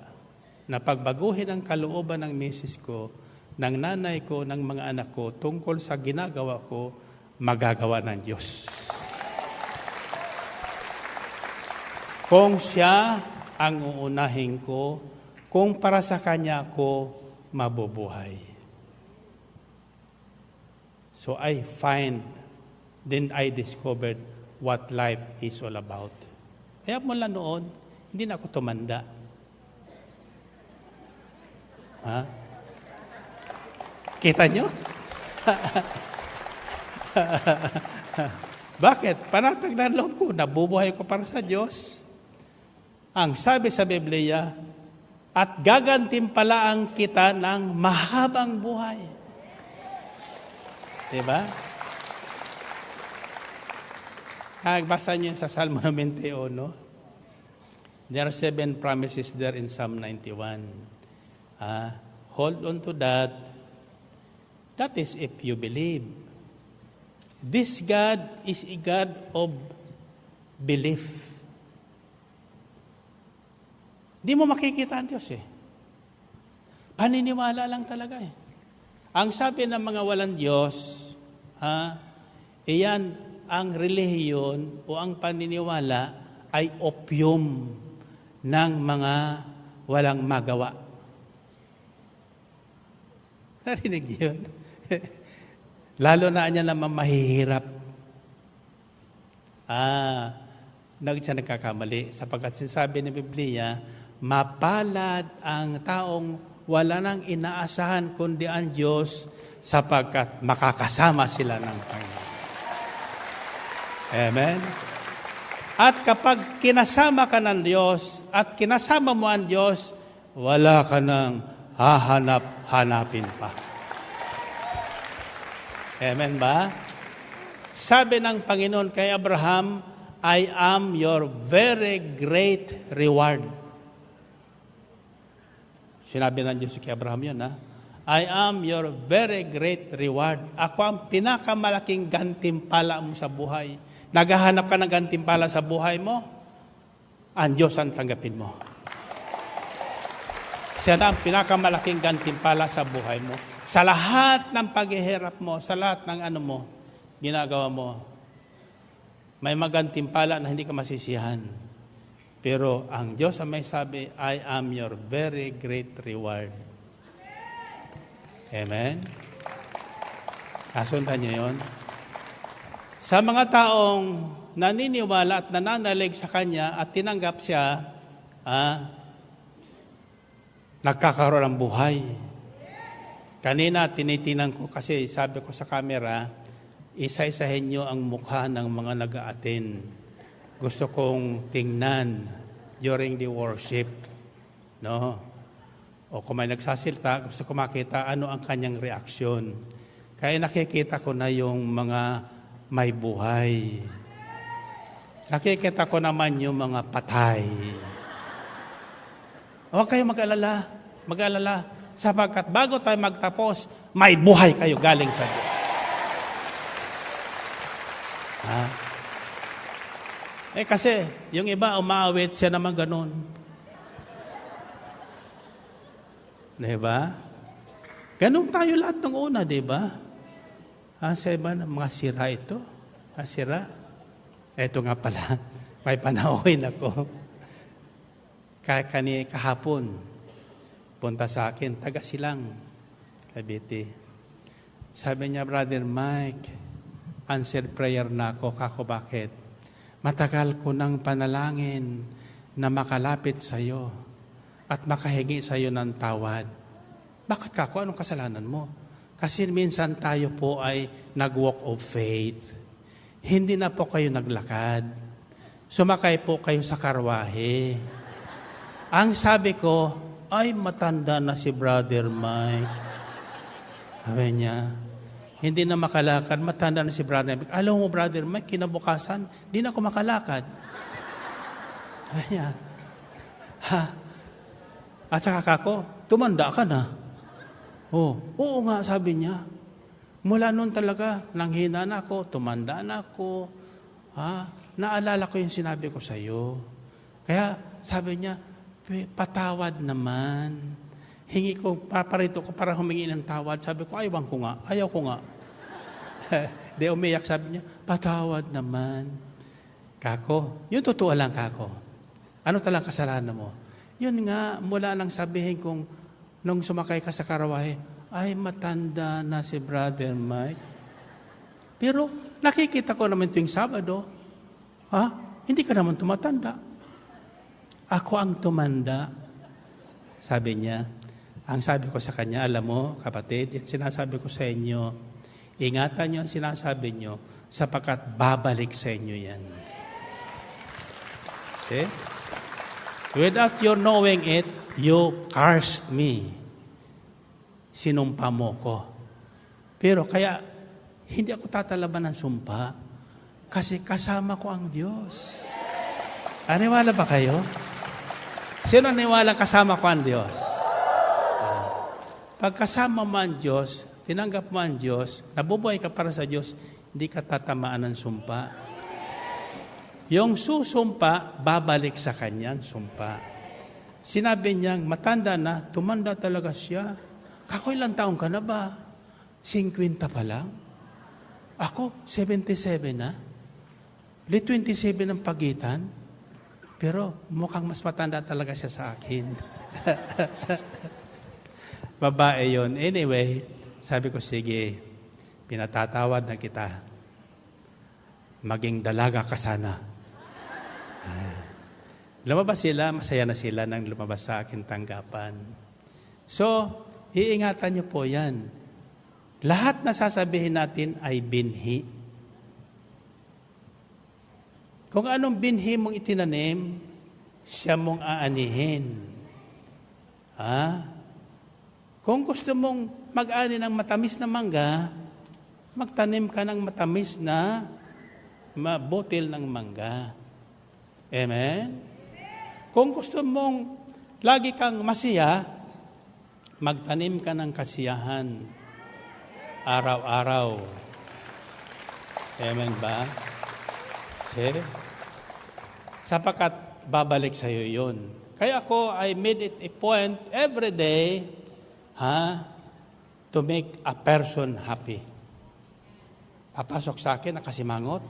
na pagbaguhin ang kalooban ng misis ko, ng nanay ko, ng mga anak ko, tungkol sa ginagawa ko, magagawa ng Diyos. Kung siya ang uunahin ko, kung para sa Kanya ako mabubuhay. So I then I discovered what life is all about. Kaya mula noon, hindi na ako tumanda. Kita nyo? Bakit? Panatag na loob ko, nabubuhay ko para sa Diyos. Ang sabi sa Biblia, at gagantimpalaan kita ng mahabang buhay. Diba? Basa niyo sa Salmo 91, no? There are 7 promises there in Psalm 91. Hold on to that. That is if you believe. This God is a God of belief. Di mo makikita ang Diyos eh. Paniniwala lang talaga eh. Ang sabi ng mga walang Diyos, iyan ang relihiyon o ang paniniwala ay opium ng mga walang magawa. Narinig yun? Lalo na niya naman mahihirap. Siya nagkakamali sapagkat sinasabi ng Biblia, mapalad ang taong wala nang inaasahan kundi ang Diyos sapagkat makakasama sila ng Panginoon. Amen? At kapag kinasama ka ng Diyos at kinasama mo ang Diyos, wala ka nang hahanap-hanapin pa. Amen ba? Sabi ng Panginoon kay Abraham, I am your very great reward. Sinabi ng Diyos kay Abraham yun, I am your very great reward. Ako ang pinakamalaking gantimpala mo sa buhay. Naghahanap ka ng gantimpala sa buhay mo, ang Diyos ang tanggapin mo. Siya na ang pinakamalaking gantimpala sa buhay mo. Sa lahat ng paghihirap mo, sa lahat ng ginagawa mo, may magantimpala na hindi ka masisiyahan. Pero ang Diyos ang may sabi, I am your very great reward. Amen? Kasundan niyo yun? Sa mga taong naniniwala at nananalig sa Kanya at tinanggap siya, nagkakaroon ng buhay. Kanina, tinitinan ko kasi sabi ko sa camera, isa-isahin niyo ang mukha ng mga nag-a-attend. Gusto kong tingnan during the worship. No? O kung may nagsasalita, gusto ko makita ano ang kanyang reaksyon. Kaya nakikita ko na yung mga may buhay. Nakikita ko naman yung mga patay. Huwag kayo mag-alala. Mag-alala. Sapagkat bago tayo magtapos, may buhay kayo galing sa Diyos. Kasi yung iba umaawit, siya naman ganun. Diba? Ganun tayo lahat ng una, diba? Sa iba, mga sira ito. Sira. Ito nga pala, may panauhin ako. Kahapon, punta sa akin, taga Silang, Cavite. Sabi niya, Brother Mike, answered prayer na ako. Kako bakit? Matagal ko ng panalangin na makalapit sa iyo at makahingi sa iyo ng tawad. Bakit kako? Anong kasalanan mo? Kasi minsan tayo po ay nag-walk of faith. hindi na po kayo naglakad. Sumakay po kayo sa karwahe. Ang sabi ko, ay matanda na si Brother Mike. Sabi niya, hindi na makalakad, matanda na si Brother Mike. Alam mo, Brother Mike, kinabukasan, di na ako makalakad. Sabi niya, ha? At saka ako, tumanda ka na. Oh, oo nga, sabi niya. Mula noon talaga, nanghina na ako, tumanda na ako. Ha? Naalala ko yung sinabi ko sa iyo. Kaya sabi niya, patawad naman. Hingi ko, paparito ko para humingi ng tawad. Sabi ko, ayaw ko nga. Di umiyak, sabi niya, patawad naman. Kako, yun totoo lang, kako. Ano talagang kasalanan mo? Yun nga, mula nang sabihin kong, nung sumakay ka sa karawahe, ay matanda na si Brother Mike. Pero nakikita ko naman tuwing Sabado, hindi ka naman tumatanda. Ako ang tumanda. Sabi niya, ang sabi ko sa kanya, alam mo, kapatid, yung sinasabi ko sa inyo, ingatan niyo ang sinasabi niyo, sapagkat babalik sa inyo yan. See? Without your knowing it, you cursed me. Sinumpa mo ko. Pero kaya, hindi ako tatalaban ng sumpa kasi kasama ko ang Diyos. Aniwala ba kayo? Sino naniwala kasama ko ang Diyos? Pag kasama mo ang Diyos, tinanggap mo ang Diyos, nabubuhay ka para sa Diyos, hindi ka tatamaan ng sumpa. Yung susumpa, babalik sa kanyang sumpa. Sinabi niyang, matanda na, tumanda talaga siya. Kako, ilang taong ka na ba? 50 pa lang? Ako, 77 na? 27 ang pagitan? Pero mukhang mas matanda talaga siya sa akin. Babae yun. Anyway, sabi ko, sige, pinatatawad na kita. Maging dalaga ka sana. Lumabas sila, masaya na sila nang lumabas sa akin tanggapan. So, iingatan niyo po yan. Lahat na sasabihin natin ay binhi. Kung anong binhi mong itinanim, siya mong aanihin. Kung gusto mong mag-ani ng matamis na mangga, magtanim ka ng matamis na butil ng mangga. Amen? Kung gusto mong lagi kang masiya, magtanim ka ng kasiyahan araw-araw. Amen ba? Okay? Sapagkat babalik sa iyo yun. Kaya ako, I made it a point every day to make a person happy. Papasok sa akin, nakasimangot.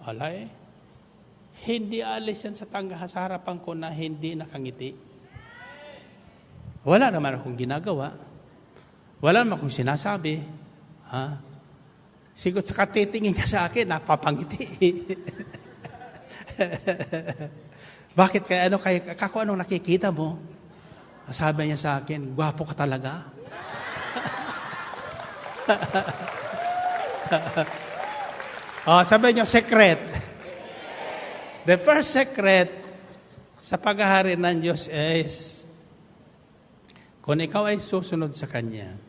Alay, hindi alis yan sa harapan ko na hindi nakangiti. Wala naman akong ginagawa. Wala naman akong sinasabi. Siguro sa katitingin ka sa akin, napapangiti. Bakit kaya kako anong nakikita mo? Sabi niya sa akin, gwapo ka talaga. Sabi niyo, secret. The first secret sa paghahari ng Diyos is, kung ikaw ay susunod sa Kanya,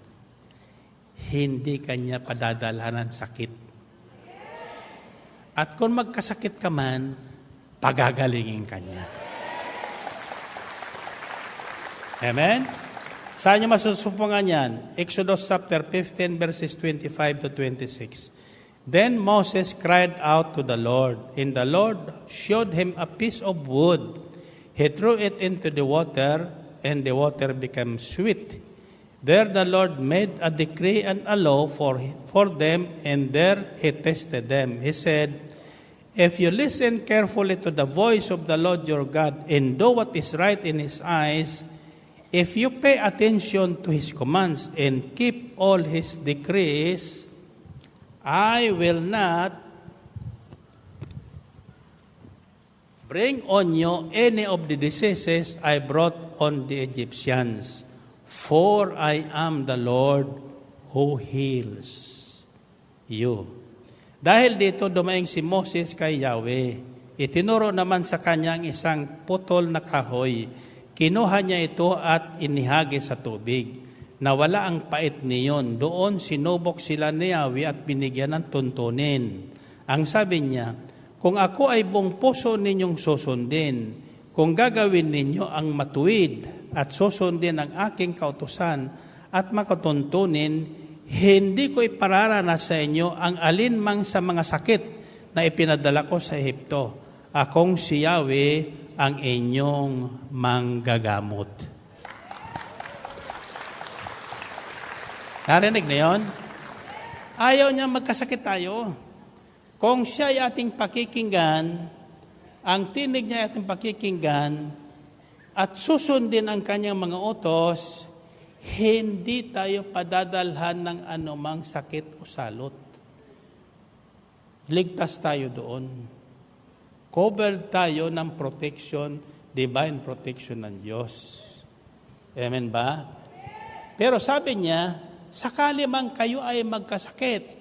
hindi Kanya padadalhan ng sakit. At kung magkasakit ka man, pagagalingin Kanya. Amen? Saan niyo masusupungan yan? Exodus chapter 15 verses 25 to 26. Then Moses cried out to the Lord, and the Lord showed him a piece of wood. He threw it into the water, and the water became sweet. There the Lord made a decree and a law for them, and there he tested them. He said, if you listen carefully to the voice of the Lord your God, and do what is right in His eyes, if you pay attention to His commands, and keep all His decrees, I will not bring on you any of the diseases I brought on the Egyptians, for I am the Lord who heals you. Dahil dito dumaing si Moses kay Yahweh. Itinuro naman sa kanya ang isang putol na kahoy. Kinuha niya ito at inihagi sa tubig. Nawala ang pait niyon. Doon sinubok sila ni Yahweh at binigyan ng tuntunin. Ang sabi niya, kung ako ay buong puso ninyong susundin, kung gagawin ninyo ang matuwid at susundin ang aking kautusan at makatuntunin, hindi ko ipararanas sa inyo ang alinmang sa mga sakit na ipinadala ko sa Ehipto. Akong si Yahweh ang inyong manggagamot. Narinig na yun? Ayaw niya magkasakit tayo. Kung siya ay ating pakikinggan, ang tinig niya ay ating pakikinggan, at susundin ang kanyang mga utos, hindi tayo padadalhan ng anumang sakit o salot. Ligtas tayo doon. Covered tayo ng protection, divine protection ng Diyos. Amen ba? Pero sabi niya, sakali man kayo ay magkasakit,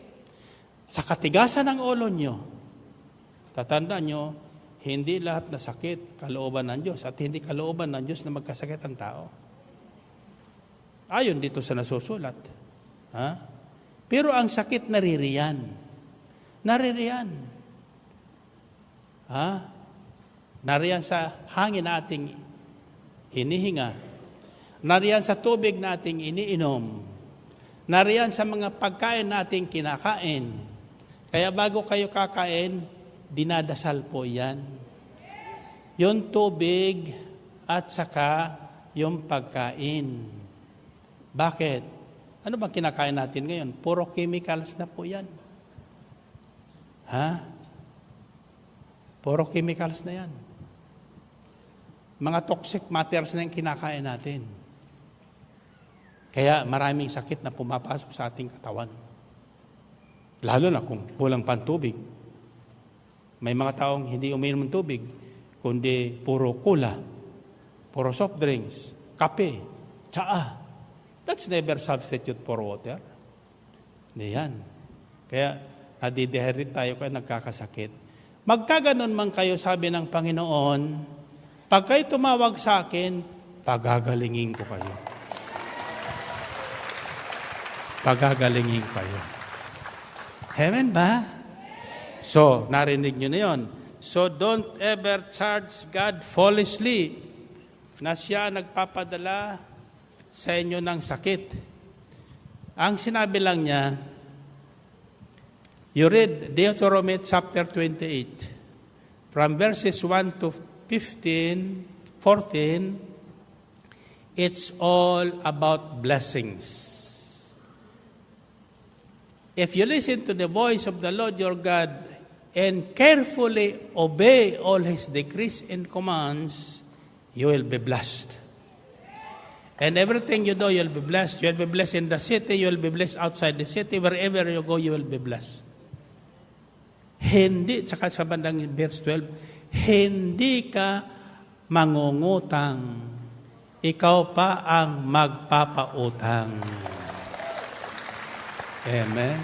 sa katigasan ng ulo nyo, tatandaan nyo, hindi lahat na sakit kalooban ng Diyos at hindi kalooban ng Diyos na magkasakit ang tao. Ayon dito sa nasusulat. Ha? Pero ang sakit naririyan. Naririyan. Ha? Nariyan sa hangin na ating hinihinga. Nariyan sa tubig na ating iniinom. Nariyan sa mga pagkain na ating kinakain. Kaya bago kayo kakain, dinadasal po yan. Yung tubig at saka yung pagkain. Bakit? Ano bang kinakain natin ngayon? Puro chemicals na po yan. Ha? Puro chemicals na yan. Mga toxic matters na yung kinakain natin. Kaya maraming sakit na pumapasok sa ating katawan. Lalo na kung kulang pantubig. May mga taong hindi uminom ng tubig, kundi puro cola, puro soft drinks, kape, tsaa. That's never substitute for water. Hindi yan. Kaya nadidehydrate tayo kaya nagkakasakit. Magkaganon man kayo, sabi ng Panginoon, pag kayo tumawag sa akin, pagagalingin ko kayo. Pagagalingin kayo. Amen ba? So, narinig nyo na yun. So, don't ever charge God foolishly na siya nagpapadala sa inyo ng sakit. Ang sinabi lang niya, you read Deuteronomy chapter 28, from verses 1 to 15, 14, it's all about blessings. If you listen to the voice of the Lord your God and carefully obey all His decrees and commands, you will be blessed. And everything you do, you'll be blessed. You'll be blessed in the city, you'll be blessed outside the city. Wherever you go, you will be blessed. Hindi, tsaka sa bandang verse 12, hindi ka mangungutang. Ikaw pa ang magpapautang. Amen.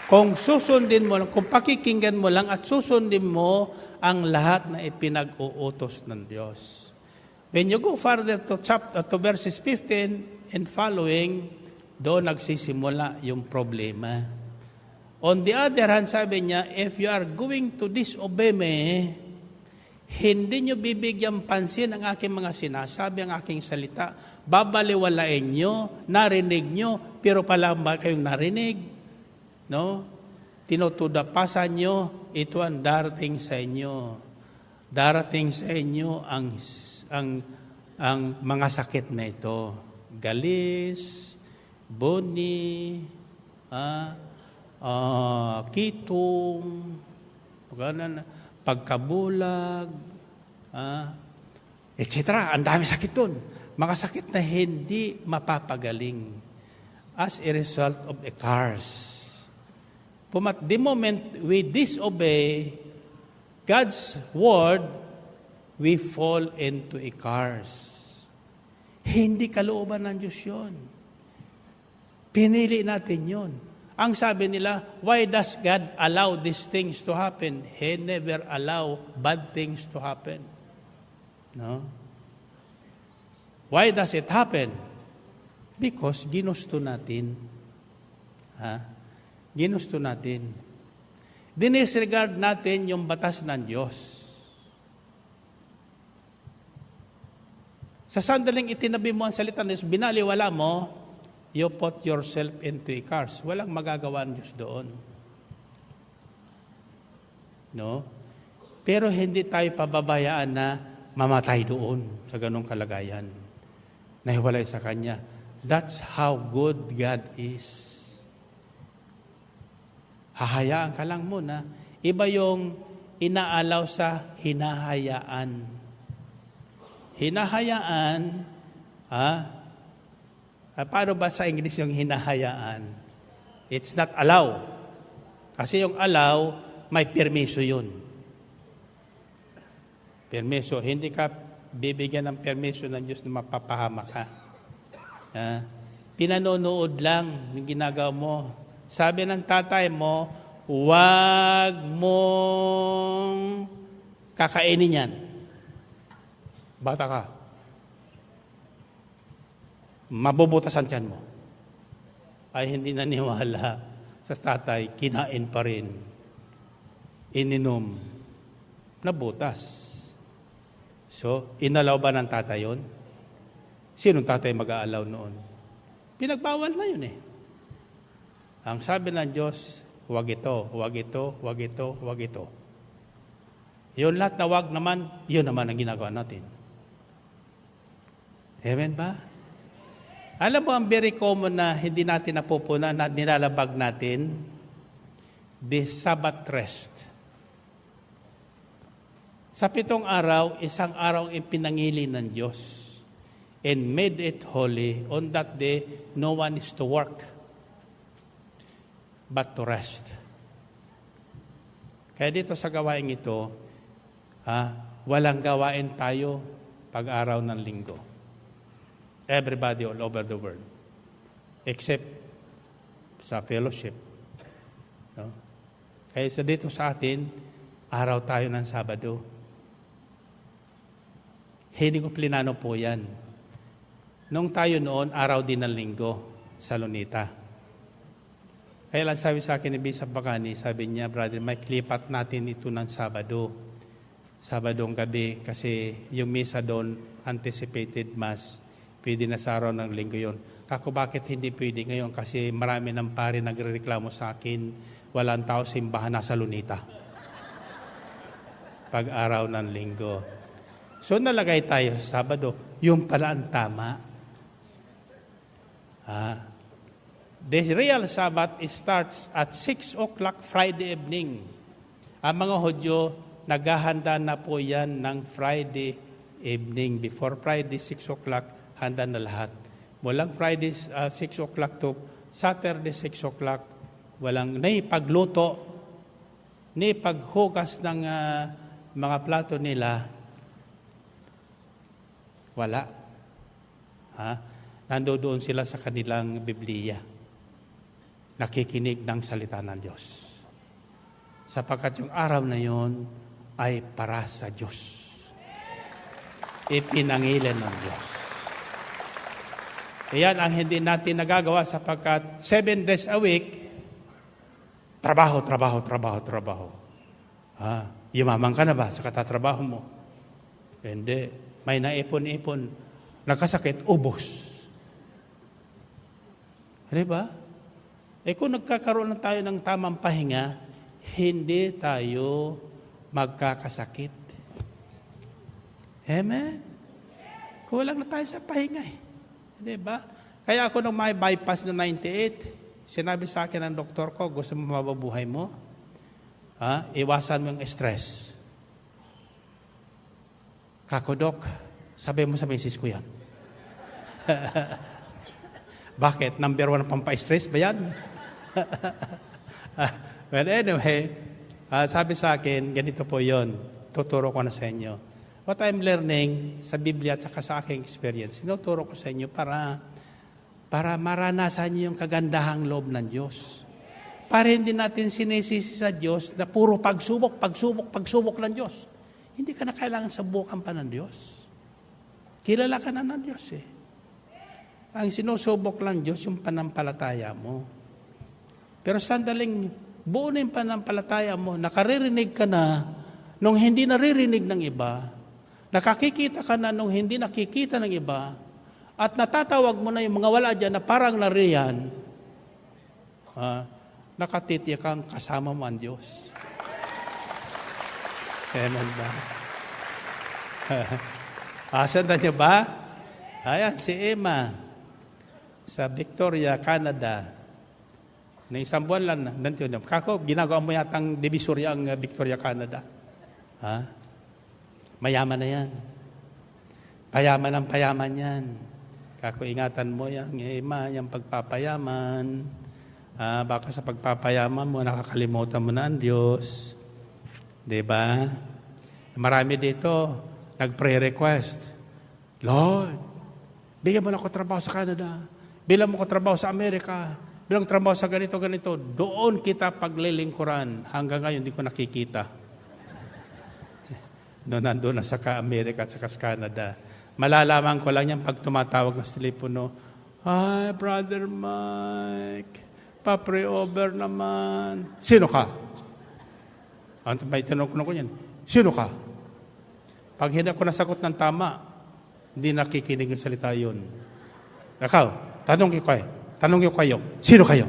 Kung susundin mo lang, kung pakikinggan mo lang at susundin mo ang lahat na ipinag-uutos ng Diyos. When you go further to verses 15 and following, doon nagsisimula yung problema. On the other hand, sabi niya, if you are going to disobey me, hindi nyo bibigyan pansin ang aking mga sinasabi, ang aking salita, babaliwalain nyo, narinig nyo, pero pala ba kayong narinig? No? Tinutudapasan nyo, ito ang darating sa inyo. Darating sa inyo ang mga sakit na ito. Galis, boni, kitong, pagkabulag, etc. Ang dami sakit doon. Mga sakit na hindi mapapagaling as a result of a curse. The moment we disobey God's word, we fall into a curse. Hindi kalooban ng Diyos yun. Pinili natin yun. Ang sabi nila, why does God allow these things to happen? He never allow bad things to happen. No? Why does it happen? Because ginusto natin. Ginusto natin. Dinisregard natin yung batas ng Diyos. Sa sandaling itinabi mo ang salita ng Diyos, binaliwala mo, you put yourself into a curse. Walang magagawa ng Diyos doon. No? Pero hindi tayo pababayaan na mamatay doon sa ganong kalagayan. Nahiwalay sa Kanya. That's how good God is. Hahayaan ka lang muna. Iba yung inaalaw sa hinahayaan. Hinahayaan, paano ba sa English yung hinahayaan? It's not allow. Kasi yung allow, may permiso yun. Permiso. Hindi ka bibigyan ng permiso ng Diyos na mapapahama ka. Pinanonood lang yung ginagawa mo. Sabi ng tatay mo, huwag mong kakainin yan. Bata ka. Mabubutasan tiyan mo. Ay hindi naniwala sa tatay, kinain pa rin. Ininom. Nabutas. So, inalaw ba ng tatay yun? Sinong tatay mag-aalaw noon? Pinagbawal na yun eh. Ang sabi ng Diyos, huwag ito, huwag ito, huwag ito, huwag ito. Yun lahat na huwag naman, yun naman ang ginagawa natin. Amen ba? Alam mo ang very common na hindi natin napupunan na nilalabag natin? The Sabbath rest. Sa 7 araw, isang araw ang pinangili ng Diyos and made it holy. On that day, no one is to work but to rest. Kaya dito sa gawain ito, walang gawain tayo pag-araw ng linggo. Everybody all over the world. Except sa fellowship. No? Kaya dito sa atin, araw tayo ng Sabado. Hindi ko plinano po yan. Nung tayo noon, araw din ng linggo sa Lunita. Kaya lang sabi sa akin ni Bishop Bacani, sabi niya, brother, may klipat natin ito ng Sabado. Sabadong gabi, kasi yung misa doon, anticipated mass, pwede na sa araw ng linggo yun. Kako, bakit hindi pwede ngayon? Kasi marami ng pare nagrereklamo sa akin, walang tao simbahan na sa Lunita. Pag-araw ng linggo. So nalagay tayo sa Sabado. Yung pala ang tama. The real Sabbath starts at 6 o'clock Friday evening. Ang mga Hudyo, naghahanda na po yan ng Friday evening. Before Friday, 6 o'clock, handa na lahat. Walang Friday, 6 o'clock to Saturday, 6 o'clock. Walang naipagluto, naipaghugas ng mga plato nila. Wala. Nandoon sila sa kanilang Biblia. Nakikinig ng salita ng Diyos. Sapagkat yung araw na yon ay para sa Diyos. Ipinangilan ng Diyos. Iyan ang hindi natin nagagawa sapagkat 7 days a week, trabaho. Yumaman ka na ba sa katatrabaho mo? Hindi. May naipon-ipon. Nakasakit, ubos. Di ba? Kung nagkakaroon na tayo ng tamang pahinga, hindi tayo magkakasakit. Amen? Kulang na tayo sa pahinga eh. Di ba? Kaya ako nung may bypass no 98, sinabi sa akin ng doktor ko, gusto mo mababuhay mo? Iwasan mo yung stress. Kako, Dok, sabi mo sa misis ko yan. Bakit? Number 1 pampa-stress ba yan? Well, anyway, sabi sa akin, ganito po yon. Tuturo ko na sa inyo. What I'm learning sa Biblia at saka sa aking experience, tinuturo ko sa inyo para maranasan niyo yung kagandahang loob ng Diyos. Para hindi natin sinisisi sa Diyos na puro pagsubok, pagsubok, pagsubok ng Diyos. Hindi ka na kailangan sabukan pa ng Diyos. Kilala ka na ng Diyos eh. Ang sinusubok lang Diyos, yung panampalataya mo. Pero sandaling buo na yung panampalataya mo, nakaririnig ka na nung hindi naririnig ng iba, nakakikita ka na nung hindi nakikita ng iba, at natatawag mo na yung mga wala dyan na parang nariyan, nakatitiyak kang kasama mo ang Diyos. Amen ba? Sanda niyo ba? Ayan, si Emma sa Victoria, Canada. Na isang buwan lang, nandiyo. Kako, ginagawa mo yatang divisorya ang Victoria, Canada. Mayaman na yan. Payaman ang payaman yan. Kako, ingatan mo yan, Emma, yung pagpapayaman. Baka sa pagpapayaman mo, nakakalimutan mo na ang Diyos. Diba? Marami dito, nag-pray-request. Lord, bigyan mo na ako trabaho sa Canada. Bilang mo ko trabaho sa Amerika. Bilang trabaho sa ganito. Doon kita paglilingkuran. Hanggang ngayon, hindi ko nakikita. Nandun na sa Amerika at sa Canada. Malalaman ko lang yan pag tumatawag ng telepono. Hi, Brother Mike. Pa-pray over naman. Sino ka? May tanong ko yan. Sino ka? Pag hindi ako nasagot ng tama, hindi nakikinig ng salita yun. Ikaw, tanong ko kayo. Sino kayo?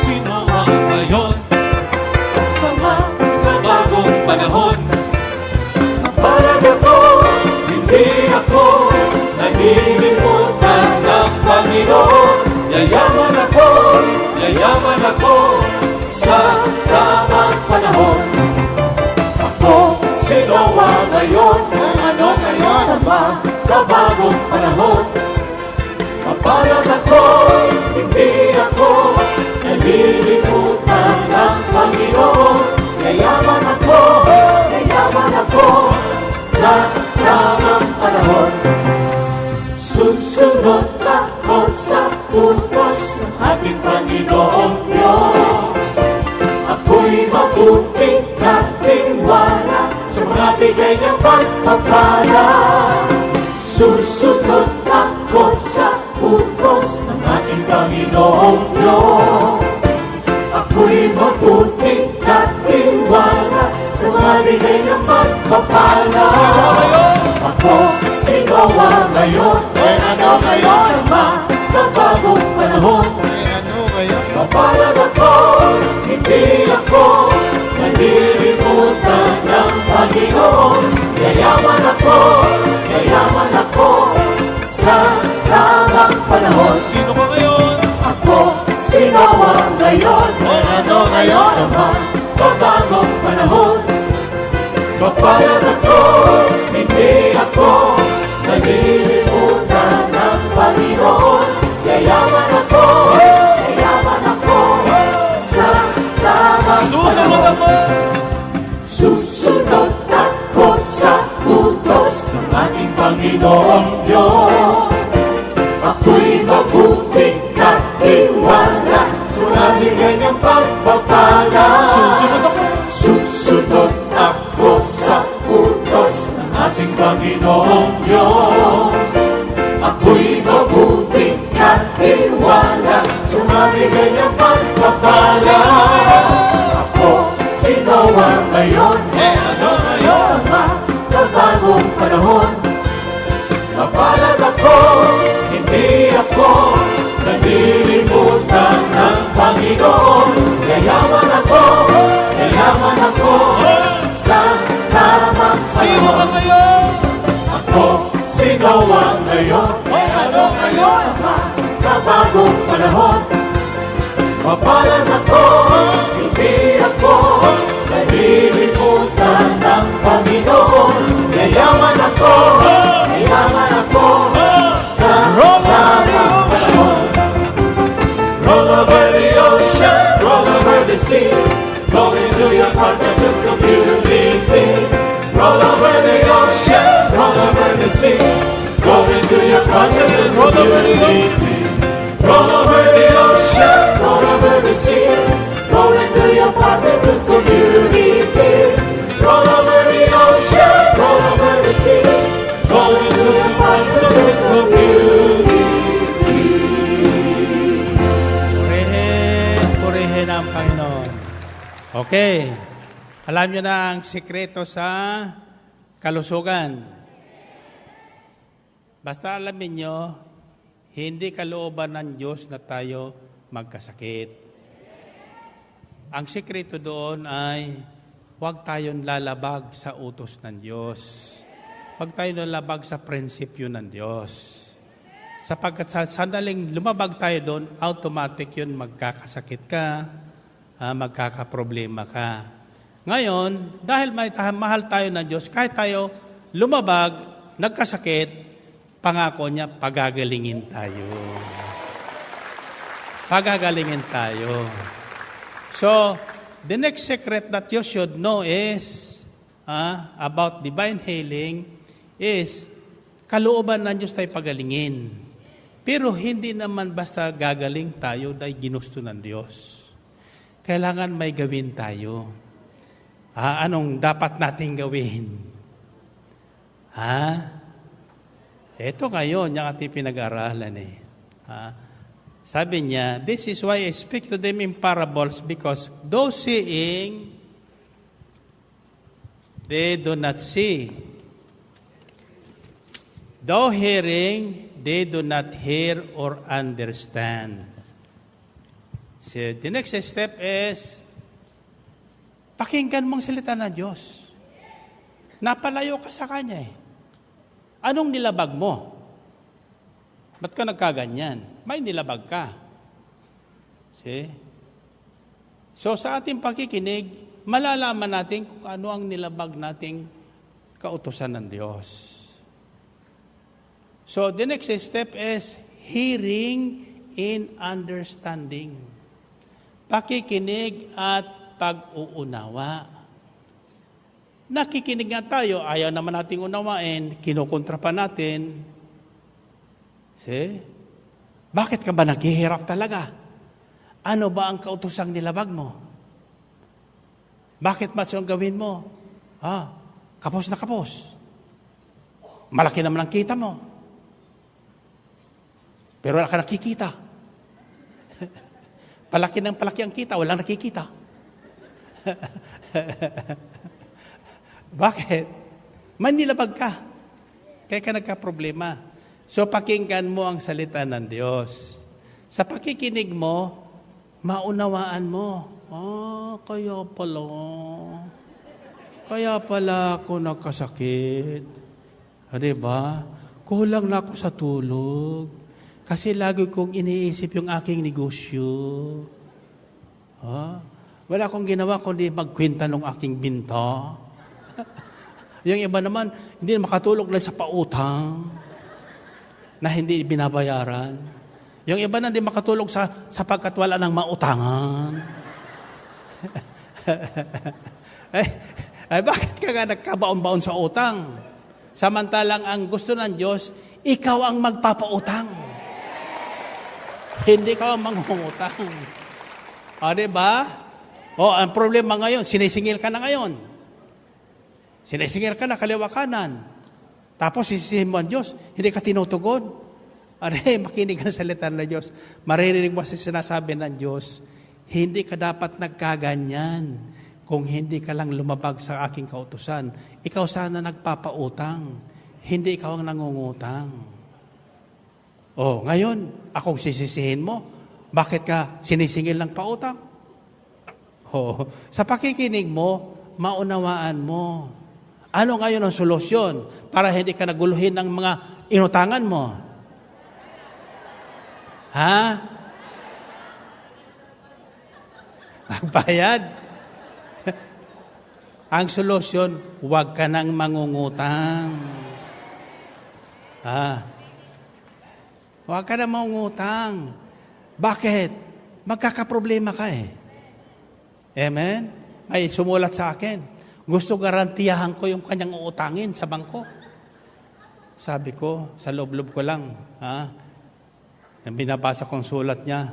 Sino ang ngayon sa magabagong panahon? Parang ako, hindi ako nalilimutan ng Panginoon. Yayaman ako sa tamang panahon. Ako, sino ang ngayon? Ano ngayon sa magabagong panahon? Parang ako, hindi ako nalilimutan ng Panginoon. Yayaman ako sa tamang panahon. Susunod ako sa utos ng ating Panginoong Diyos. Ako'y mabuting katiwala sa mga bigay niyang pagpapala. Susunod ako sa utos ng ating Panginoong Diyos. Ako'y mabuting katiwala sa mga bigay niyang pagpapala. Ako, sino ang ngayon? Ano ngayon? Sa magabagong panahon. Mapalad ako, hindi ako nalilimutan ng Panginoon. Yayaman ako sa tamang panahon. Sino ka ngayon? Ako, sino ang ngayon? Ano ngayon? Sa magabagong panahon. Mapalad ako, hindi ako nalilimutan ng Panginoon. Yayaman ako sa tamang panahon. Susunod ako sa utos ng ating Panginoong Diyos. Ako'y mabuting katiwala sa mga bigay niyang pagpapala. Susunod ako sa utos ng ating Panginoong Diyos. Ako'y mabuting katiwala sa mga bigay niyang pagpapala. Ako, sino ang ngayon? Ano ngayon? Sa magabagong panahon. Mapalad ako, hindi ako nalilimutan ng Panginoon. Yayaman ako sa tamang panahon. Sino ka ngayon? Ako, sino ang ngayon? Ano ngayon? Sa magabagong panahon. Mapalad ako, hindi ako nalilimutan ng Panginoon. Yayaman ako sa tamang panahon. Roll over the ocean, roll over the sea, go into your heart of the community. Roll over the ocean, roll over the sea, go into your heart of the roll over the ocean, roll over the ocean, roll over the sea, roll into your part of the community. Roll over the ocean, roll over the sea, roll into your part of the community. Purihin ang Panginoon. Okay. Alam nyo na ang sikreto sa kalusugan. Basta alamin nyo, hindi kalooban ng Diyos na tayo magkasakit. Ang sikreto doon ay huwag tayong lalabag sa utos ng Diyos. Huwag tayong lalabag sa prinsipyo ng Diyos. Sapagkat sa sandaling lumabag tayo doon, automatic yun, magkakasakit ka, magkakaproblema ka. Ngayon, dahil mahal tayo ng Diyos, kahit tayo lumabag, nagkasakit, pangako niya, pagagalingin tayo. Pagagalingin tayo. So, the next secret that you should know is, about divine healing, is, kalooban ng Diyos tayo pagalingin. Pero hindi naman basta gagaling tayo dahil ginusto ng Diyos. Kailangan may gawin tayo. Anong dapat nating gawin? Ito ngayon, yung ating pinag-aralan eh. Sabi niya, this is why I speak to them in parables, because though seeing, they do not see. Though hearing, they do not hear or understand. So the next step is, pakinggan mong salita ng Diyos. Napalayo ka sa Kanya eh. Anong nilabag mo? Ba't ka nagkaganyan? May nilabag ka. See? So sa ating pakikinig, malalaman natin kung ano ang nilabag nating kautusan ng Diyos. So the next step is hearing and understanding. Pakikinig at pag-uunawa. Nakikinig nga tayo, ayaw naman nating unawain, kinukontra pa natin. See? Bakit ka ba naghihirap talaga? Ano ba ang kautosang nilabag mo? Bakit mas yung gawin mo? Kapos na kapos. Malaki naman ang kita mo. Pero wala ka nakikita. Palaki ng palaki ang kita, walang nakikita. Bakit? Manilabag ka. Kaya ka nagka-problema. So, pakinggan mo ang salita ng Diyos. Sa pakikinig mo, maunawaan mo. Kaya pala ako nagkasakit. Diba? Kulang na ako sa tulog. Kasi lagi kong iniisip yung aking negosyo. Wala akong ginawa kundi magkwenta ng aking binta. Yung iba naman, hindi makatulog lang sa pautang na hindi binabayaran. Yung iba na hindi makatulog sapagkat wala nang mautangan. Bakit ka nga nagkabaon-baon sa utang? Samantalang ang gusto ng Diyos, ikaw ang magpapautang. Hindi ka ang mangungutang. Diba? Ang problema ngayon, sinisingil ka na ngayon. Sinisingil ka na, kaliwa kanan. Tapos sisisihin mo ang Diyos, hindi ka tinutugon. Makinig ka sa salita ng Diyos. Maririnig mo sa sinasabi ng Diyos, hindi ka dapat nagkaganyan kung hindi ka lang lumabag sa aking kautusan. Ikaw sana nagpapautang, hindi ikaw ang nangungutang. Ngayon, akong sisisihin mo, bakit ka sinisingil ng pautang? Sa pakikinig mo, maunawaan mo. Ano ngayon ang solusyon para hindi ka naguluhin ng mga inutangan mo? Magbayad. Ang solusyon, huwag ka nang mangungutang. Huwag ka nang mangungutang. Bakit? Magkakaproblema ka eh. Amen? May sumulat sa akin. Gusto garantiyahan ko yung kanyang uutangin sa bangko. Sabi ko, sa loob-loob ko lang, Binabasa kong sulat niya.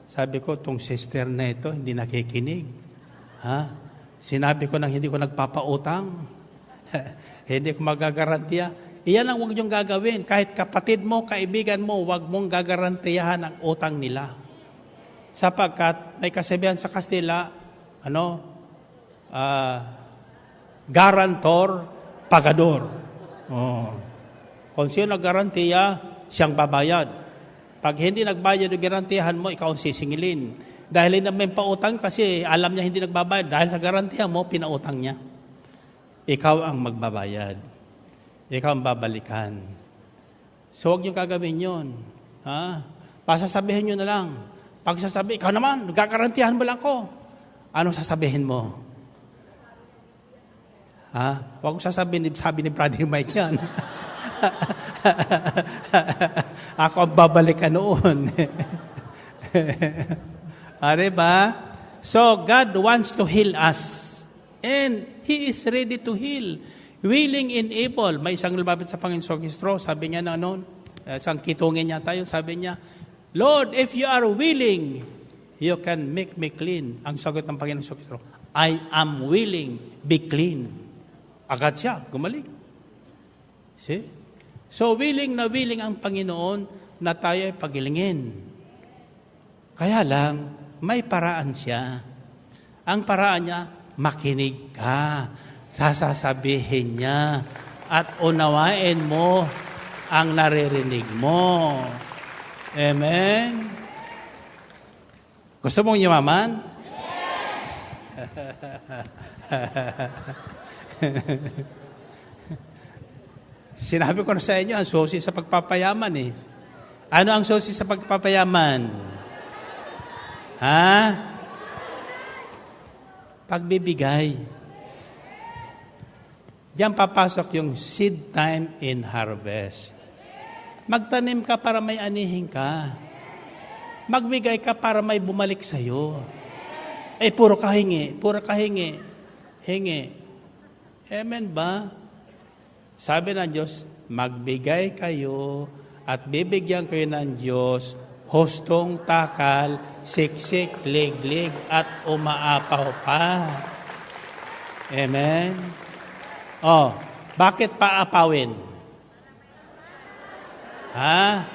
Sabi ko, tong sister na ito, hindi nakikinig. Ha? Sinabi ko nang hindi ko nagpapautang. Hindi ko magagarantiya. Iyan ang huwag niyong gagawin. Kahit kapatid mo, kaibigan mo, huwag mong gagarantiyahan ang utang nila. Sapagkat may kasabihan sa Kastila, guarantor, pagador. Kung sino naggarantiya, siyang babayad. Pag hindi nagbayad o garantiyahan mo, ikaw ang sisingilin. Dahil hindi naman pautang kasi alam niya hindi nagbabayad. Dahil sa garantiya mo, pinautang niya. Ikaw ang magbabayad. Ikaw ang babalikan. So huwag niyong gagawin yun. Ha? Pasasabihin niyo na lang. Pag sasabihin, ikaw naman, nagkakarantiyahan mo lang ko. Anong sasabihin mo? Ha? Huwag ko sasabihin, sabi ni Brother Mike yan. Ako ang babalikan noon. Diba? So, God wants to heal us. And He is ready to heal. Willing and able. May isang lumapit sa Panginoon Kristo, sabi niya na noon, isang kitungin niya tayo, sabi niya, Lord, if you are willing, you can make me clean. Ang sagot ng Panginoon Kristo, I am willing, be clean. Agad siya, gumaling. See? So, willing na willing ang Panginoon na tayo ay pagilingin. Kaya lang, may paraan siya. Ang paraan niya, makinig ka. Sasasabihin niya at unawain mo ang naririnig mo. Amen? Gusto mong yumaman? Sinabi ko na sa inyo, ang susi sa pagpapayaman eh. Ano ang susi sa pagpapayaman? Ha? Pagbibigay. Diyan papasok yung seed time in harvest. Magtanim ka para may anihin ka. Magbigay ka para may bumalik sa'yo. Puro kahingi. Hingi. Amen ba? Sabi ng Diyos, magbigay kayo at bibigyan kayo ng Diyos hustong takal, siksik, liglig at umaapaw pa. Amen? Bakit paapawin? Ha?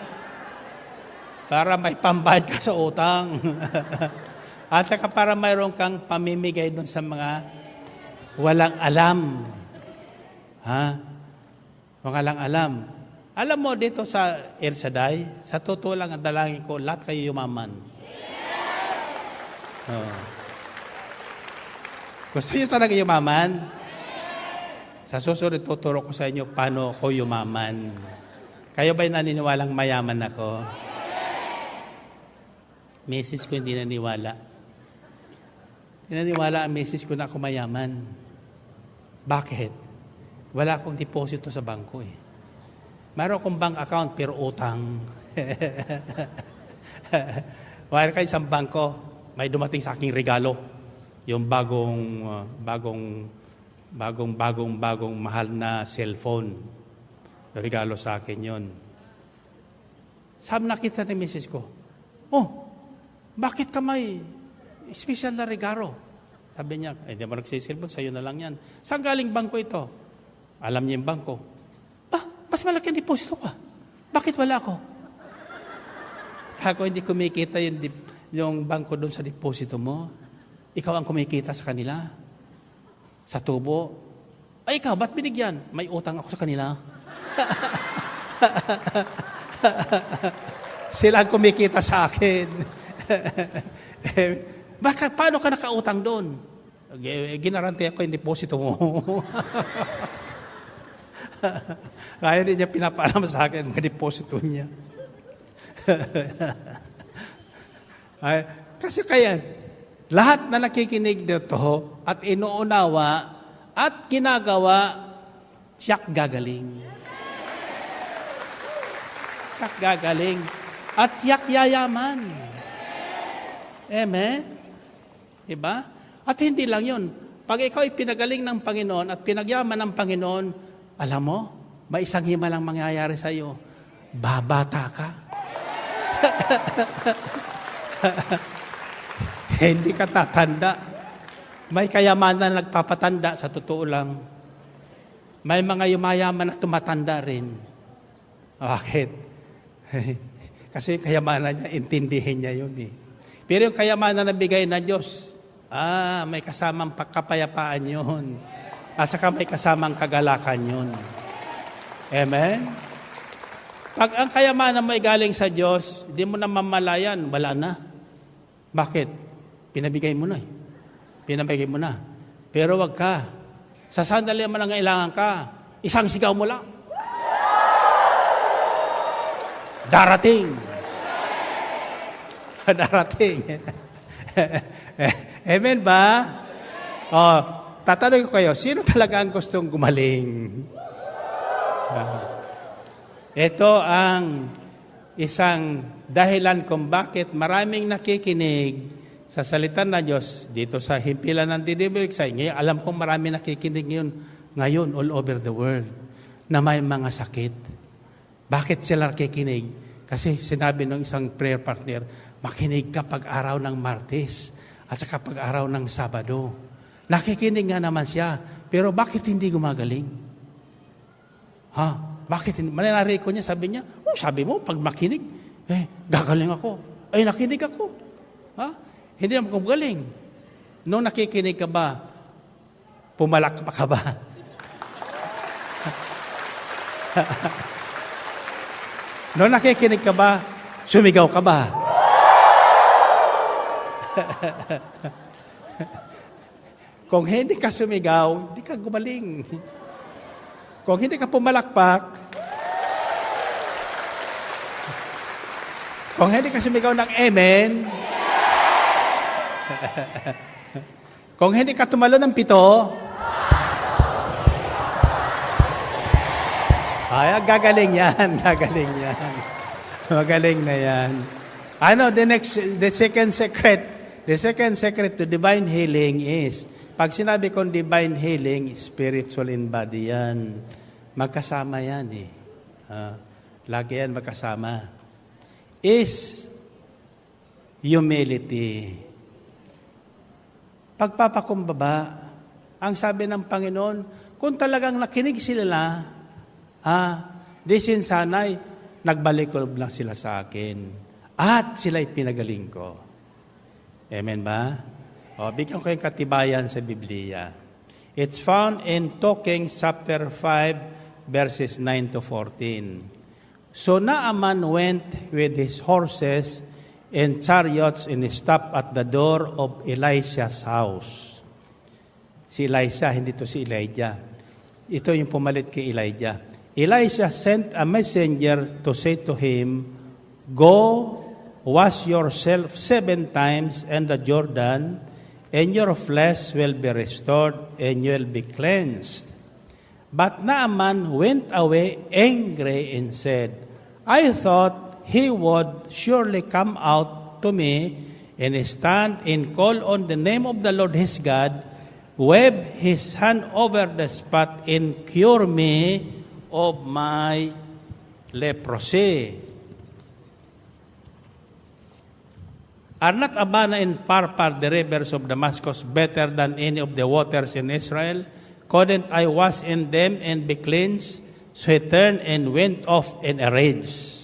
Para may pambayad ka sa utang. At saka para mayroon kang pamimigay dun sa mga walang alam. Ha? Walang alam. Alam mo dito sa El Shaddai, sa totoo lang ang dalangin ko, lahat kayo yumaman. Gusto niyo talaga yumaman? Sa susunod, tuturo ko sa inyo paano ko yumaman. Kayo ba'y naniniwalang mayaman ako? Message ko hindi naniwala. Naniwala ang message ko na ako mayaman. Bakit? Wala akong deposito sa bangko eh. Mayroon akong bank account pero utang. Wala kayo isang bangko, may dumating sa aking regalo. Yung bagong mahal na cellphone. Regalo sa akin yon. Sabi nakita ni misis ko, bakit ka may special na regalo? Sabi niya, hindi mo nagsisilbon, sa'yo na lang yan. Saan galing bangko ito? Alam niya yung bangko. Mas malaki ang deposito ko. Bakit wala ako? Kako hindi kumikita yung bangko doon sa deposito mo. Ikaw ang kumikita sa kanila. Sa tubo. Ikaw, ba't binigyan? May utang ako sa kanila. Sila ang kumikita sa akin. Paano ka nakautang doon? Ginarante ako yung deposito mo. Kaya hindi niya pinapaalam sa akin ang deposito niya. Kasi kaya, lahat na nakikinig dito at inuunawa at ginagawa, siyak gagaling. Siyak gagaling. At siyak yayaman. Amen? Diba? At hindi lang yun. Pag ikaw ay pinagaling ng Panginoon at pinagyaman ng Panginoon, alam mo, may isang hima lang mangyayari sa iyo. Babata ka. Hindi ka tatanda. May kayamanan na nagpapatanda, sa totoo lang. May mga yumayaman na tumatanda rin. Bakit? Kasi kayamanan niya, intindihin niya yun eh. Pero yung kayamanan na bigay na Diyos, may kasamang kapayapaan yun. At saka may kasamang kagalakan yun. Amen? Pag ang kayamanan mo ay galing sa Diyos, hindi mo na mamalayan, wala na. Bakit? Pinabigay mo na eh. Pinabigay mo na. Pero wag ka. Sa sandali mo nang kailangan ka, isang sigaw mo lang. Darating. Darating. Amen ba? Oh, tatanungin ko kayo, sino talaga ang gustong gumaling? Ito ang isang dahilan kung bakit maraming nakikinig sa salita ng Diyos dito sa himpilan ng Didibig. Ngayon, alam kong marami nakikinig ngayon all over the world na may mga sakit. Bakit sila nakikinig? Kasi sinabi ng isang prayer partner, makinig ka pag-araw ng Martes at saka pag-araw ng Sabado. Nakikinig nga naman siya, pero bakit hindi gumagaling? Bakit hindi? Mananari ko niya, sabi niya, sabi mo, pag makinig, gagaling ako. Ay, nakinig ako. Hindi naman gumagaling. Nung nakikinig ka ba, pumalak pa ka ba? Nung nakikinig ka ba, sumigaw ka ba? Kung hindi ka sumigaw, hindi ka gumaling. Kung hindi ka pumalakpak, kung hindi ka sumigaw ng amen, kung hindi ka tumalo ng 7, gagaling yan. Gagaling yan. Magaling na yan. The second secret to divine healing is, pag sinabi kong divine healing, spiritual in body yan. Magkasama yan eh. Lagi yan magkasama. Is humility. Pagpapakumbaba, ang sabi ng Panginoon, kung talagang nakinig sila, sana'y nagbalik lang sila sa akin. At sila'y pinagaling ko. Amen ba? Bigyan ko yung katibayan sa Biblia. It's found in Talking chapter 5, verses 9 to 14. So Naaman went with his horses and chariots and stopped at the door of Elisha's house. Si Elisha, hindi to si Elijah. Ito yung pumalit kay Elijah. Elisha sent a messenger to say to him, Go, wash yourself 7 times in the Jordan, and your flesh will be restored, and you will be cleansed. But Naaman went away angry and said, I thought he would surely come out to me and stand and call on the name of the Lord his God, wave his hand over the spot, and cure me of my leprosy. Are not Abana and Pharpar, the rivers of Damascus, better than any of the waters in Israel? Couldn't I wash in them and be cleansed? So he turned and went off in a rage.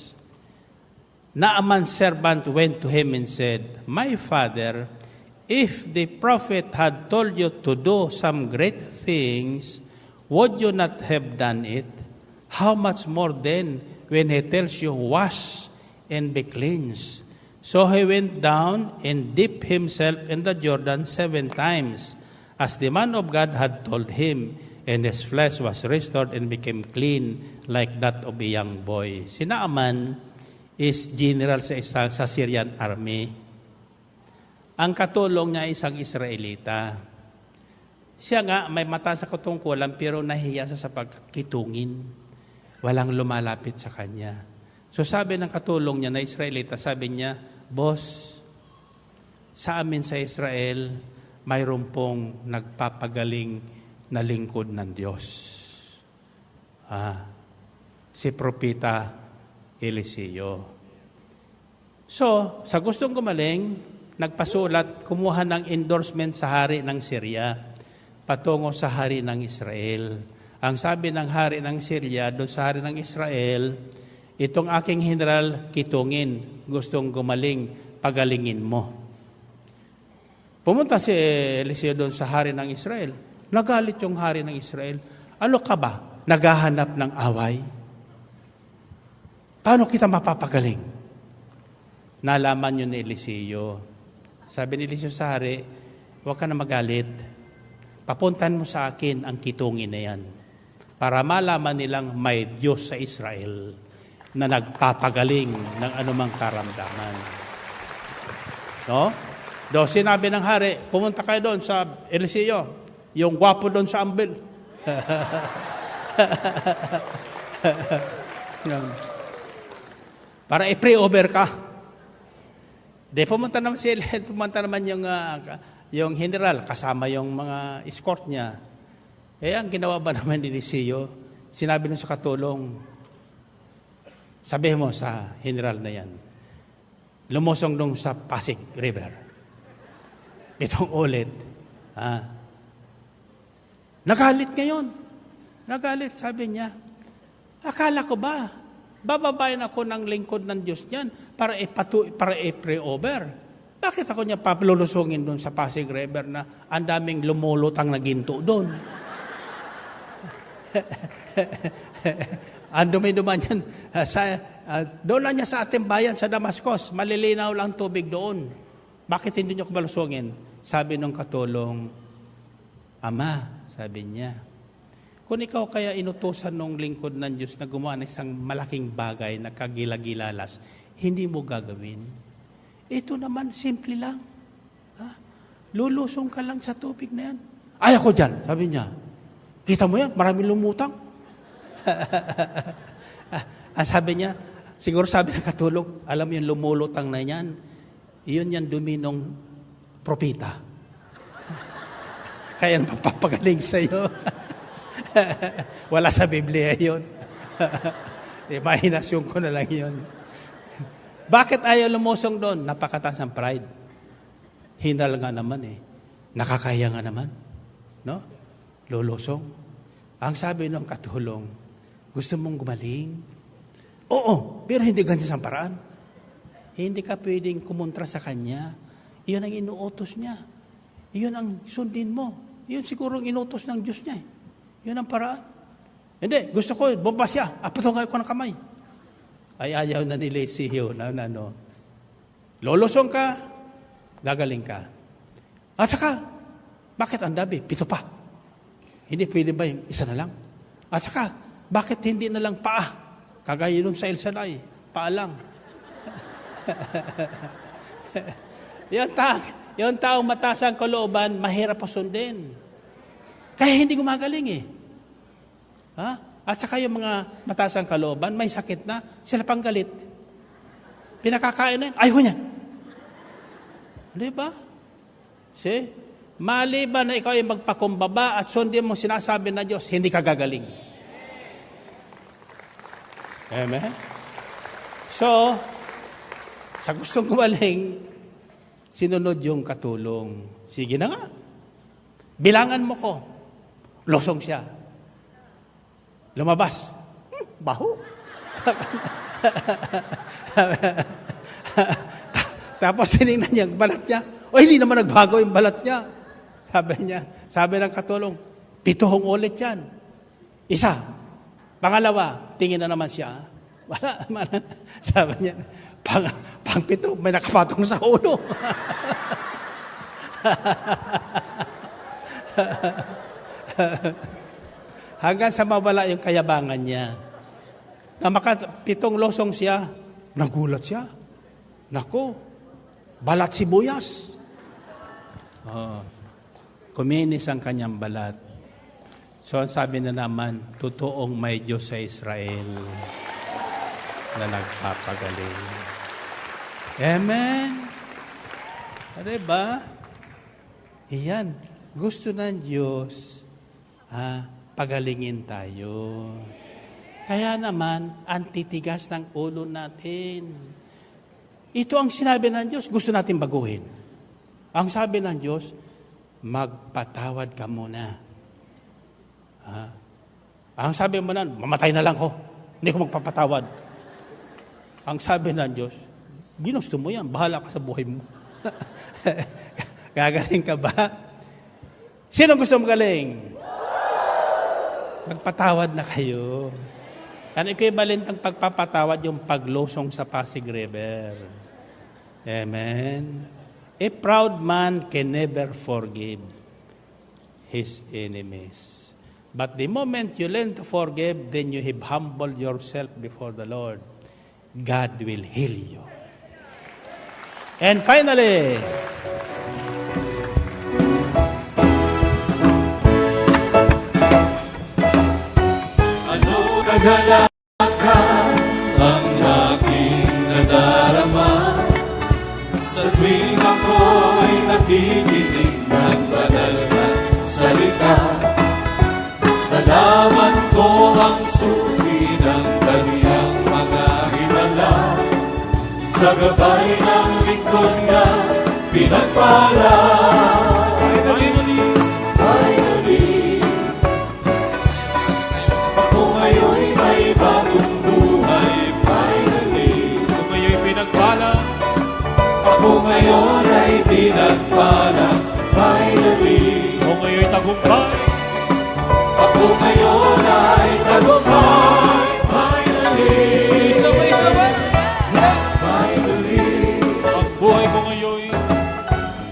Naaman's servant went to him and said, My father, if the prophet had told you to do some great things, would you not have done it? How much more then when he tells you, wash and be cleansed? So he went down and dipped himself in the Jordan 7 times, as the man of God had told him, and his flesh was restored and became clean like that of a young boy. Si Naaman is general sa Syrian army. Ang katulong niya isang Israelita. Siya nga may mata sa katungkulan pero nahiya sa pagkitungin. Walang lumalapit sa kanya. So sabi ng katulong niya na Israelita, sabi niya, Boss, sa amin sa Israel, mayroon pong nagpapagaling na lingkod ng Diyos. Si Propeta Eliseo. So, sa gustong gumaling, nagpasulat, kumuha ng endorsement sa hari ng Syria patungo sa hari ng Israel. Ang sabi ng hari ng Syria doon sa hari ng Israel, itong aking general kitungin, gustong gumaling, pagalingin mo. Pumunta si Eliseo doon sa hari ng Israel. Nagalit yung hari ng Israel. Ano ka ba? Naghahanap ng away? Paano kita mapapagaling? Nalaman yun ni Eliseo. Sabi ni Eliseo sa hari, huwag ka na magalit. Papuntan mo sa akin ang kitungin na yan para malaman nilang may Diyos sa Israel na nagpapagaling ng anumang karamdaman. No? Do, sinabi ng hari, pumunta kayo doon sa Eliseo, yung gwapo doon sa ambil. Para i-pray over ka. De, pumunta naman yung general, kasama yung mga escort niya. Eh, ang ginawa ba naman ni Eliseo, sinabi nun sa katulong, sabihin mo sa general na yan, lumusong dong sa Pasig River. Itong ulit. Nagalit ngayon. Nagalit, sabi niya. Akala ko ba, bababayan ako ng lingkod ng Diyos niyan para i-pray over. Bakit ako niya palulusungin doon sa Pasig River na ang daming lumulutang na ginto doon? Ang dumi-duman yan. Doon lang niya sa ating bayan, sa Damascus. Malilinaw lang tubig doon. Bakit hindi niyo ko balusungin? Sabi nung katulong, Ama, sabi niya, kung ikaw kaya inutusan ng lingkod ng Diyos na gumawa ng isang malaking bagay na kagilagilalas, hindi mo gagawin. Ito naman, simple lang. Lulusong ka lang sa tubig na yan. Ay, ako dyan, sabi niya. Kita mo yan, maraming lumutang. Sabi niya, siguro sabi ng katulong, alam mo yung lumulutang na yan, iyon yan dumi ng propita. Kaya napapagaling sa'yo. Wala sa Biblia yun. Imahinasyon ko na lang yun. Bakit ayaw lumusong doon? Napakataas ang pride. Hinal nga naman eh. Nakakaya nga naman. No? Lulusong. Ang sabi ng katulong, gusto mong gumaling? Oo, pero hindi ganyan sa paraan. Hindi ka pwedeng kumontra sa kanya. Iyon ang inuutos niya. Iyon ang sundin mo. Iyon siguro ang inuutos ng Diyos niya. Yun ang paraan. Hindi, gusto ko, bomba siya. Apatungay ko ng kamay. Ay ayaw na ni Eliseo na lolusong ka, gagaling ka. At saka, bakit ang dami? 7 pa. Hindi pwede ba yung isa na lang? At saka, bakit hindi na lang paa? Kagaya nun sa El Shaddai, paa lang. Yung taong mataas ang kalooban, mahirap pa sundin. Kaya hindi gumagaling eh. At saka yung mga mataas ang kalooban, may sakit na, sila pang galit. Pinakakain na yun, ayaw niya. Di ba? See? Maliban na ikaw ay magpakumbaba at sundin mo sinasabi na Diyos, hindi ka gagaling. Amen? So, sa gustong gumaling, sinunod yung katulong. Sige na nga. Bilangan mo ko. Losong siya. Lumabas. Baho. Tapos tinignan niya ang balat niya. O hindi naman nagbago yung balat niya. Sabi ng katulong, 7 ulit yan. Isa. Pangalawa, tingin na naman siya. Wala. Sabi niya, pang 7, may nakapatong sa ulo. Hanggang sa mawala yung kayabangan niya. Na 7 losong siya, nagulat siya. Nako, balat sibuyas. Kuminis ang kanyang balat. So, ang sabi na naman, totoong may Diyos sa Israel na nagpapagaling. Amen? Diba? Iyan. Gusto ng Diyos, pagalingin tayo. Kaya naman, ang titigas ng ulo natin. Ito ang sinabi ng Diyos, gusto natin baguhin. Ang sabi ng Diyos, magpatawad ka muna. Ang sabi mo na, mamatay na lang ko. Hindi ko magpapatawad. Ang sabi ng Diyos, ginusto mo yan, bahala ka sa buhay mo. Gagaling ka ba? Sino gusto magaling? Magpatawad na kayo. Ang equivalent ng pagpapatawad yung paglusong sa Pasig River. Amen. A proud man can never forgive his enemies. But the moment you learn to forgive, then you have humbled yourself before the Lord. God will heal you. And finally, Ano kagalakan ang aking nadarama sa tuwing ako'y nakikinig ng banal na salita. Nalaman ko ang susi ng kaniyang mga himala. Sa gabay ng lingkod niya, pinagpala. Finally, ako ngayon'y may bagong buhay. Finally, Kung kayo'y pinagpala, ako ngayon ay pinagpala. Finally, kung kayo'y tagumpay, ako ngayon ay tagumpay. Finally, sabay-sabay, finally, ang buhay ko ngayon,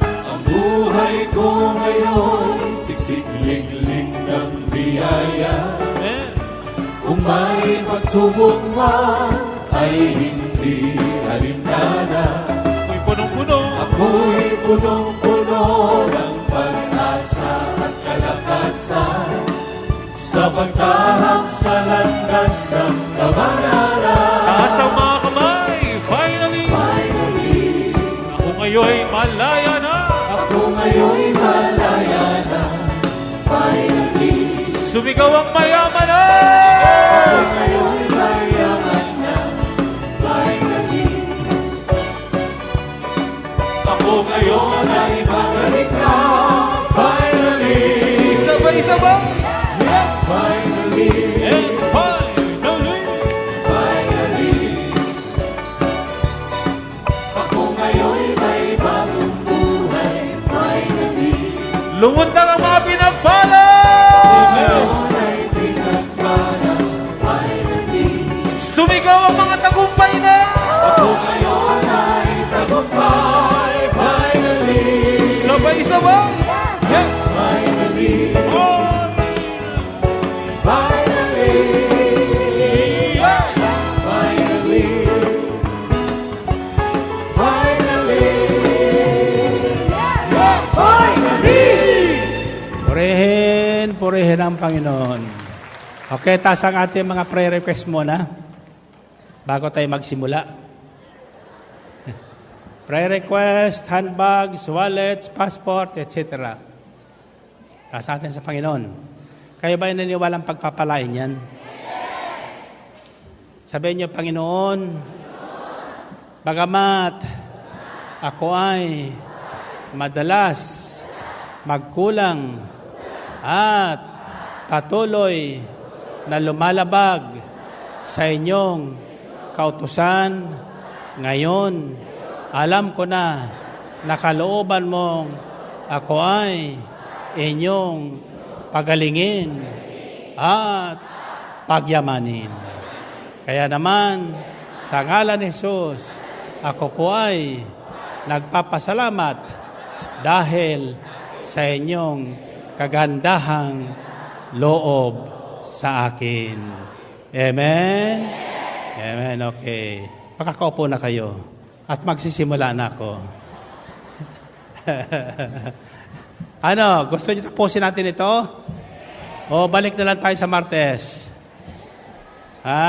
ang buhay ko ngayon siksik-lingling ng biyaya. amen. Kung may pasubok man ay hindi alimtana. Ako'y punong-puno, Ako'y punong-puno ng pag-asa at kalakasan sa pagtahak sa landas ng kabanalan. taas ang mga kamay, finally, Finally, ako ngayo'y malaya na. ako ngayon'y malaya na. Finally, Sumigaw ang mayaman na. ako ngayon'y mayaman na. Finally, ako ngayon ay magaling na. Finally, Sabay-sabay, yes, finally, and finally, finally, ako ngayon'y may bagong buhay. Finally, lumuntang ang mga pinagpala. ngayon ay pinagpala. Finally, Sumigaw ang mga tagumpay na. ako ngayon ay tagumpay. Finally, Sabay-sabay, yes, finally, finally, finally, finally, yes, finally. purihin ang Panginoon. Okay, taas ang ating mga prayer request muna bago tayo magsimula. Prayer request, handbags, wallets, passport, etc. Taas natin sa Panginoon. Kayo ba yung naniwalang pagpapalain yan? Sabihin niyo, Panginoon, bagamat ako ay madalas magkulang at patuloy na lumalabag sa inyong kautusan, ngayon, alam ko na nakalooban mong ako ay inyong pagalingin at pagyamanin. Kaya naman, sa ngalan ni Jesus, ako po ay nagpapasalamat dahil sa inyong kagandahang loob sa akin. Amen? Amen, okay. Makakaupo na kayo at magsisimula na ako. Ano, gusto niyo tapusin natin ito? O balik na lang tayo sa Martes? Ha?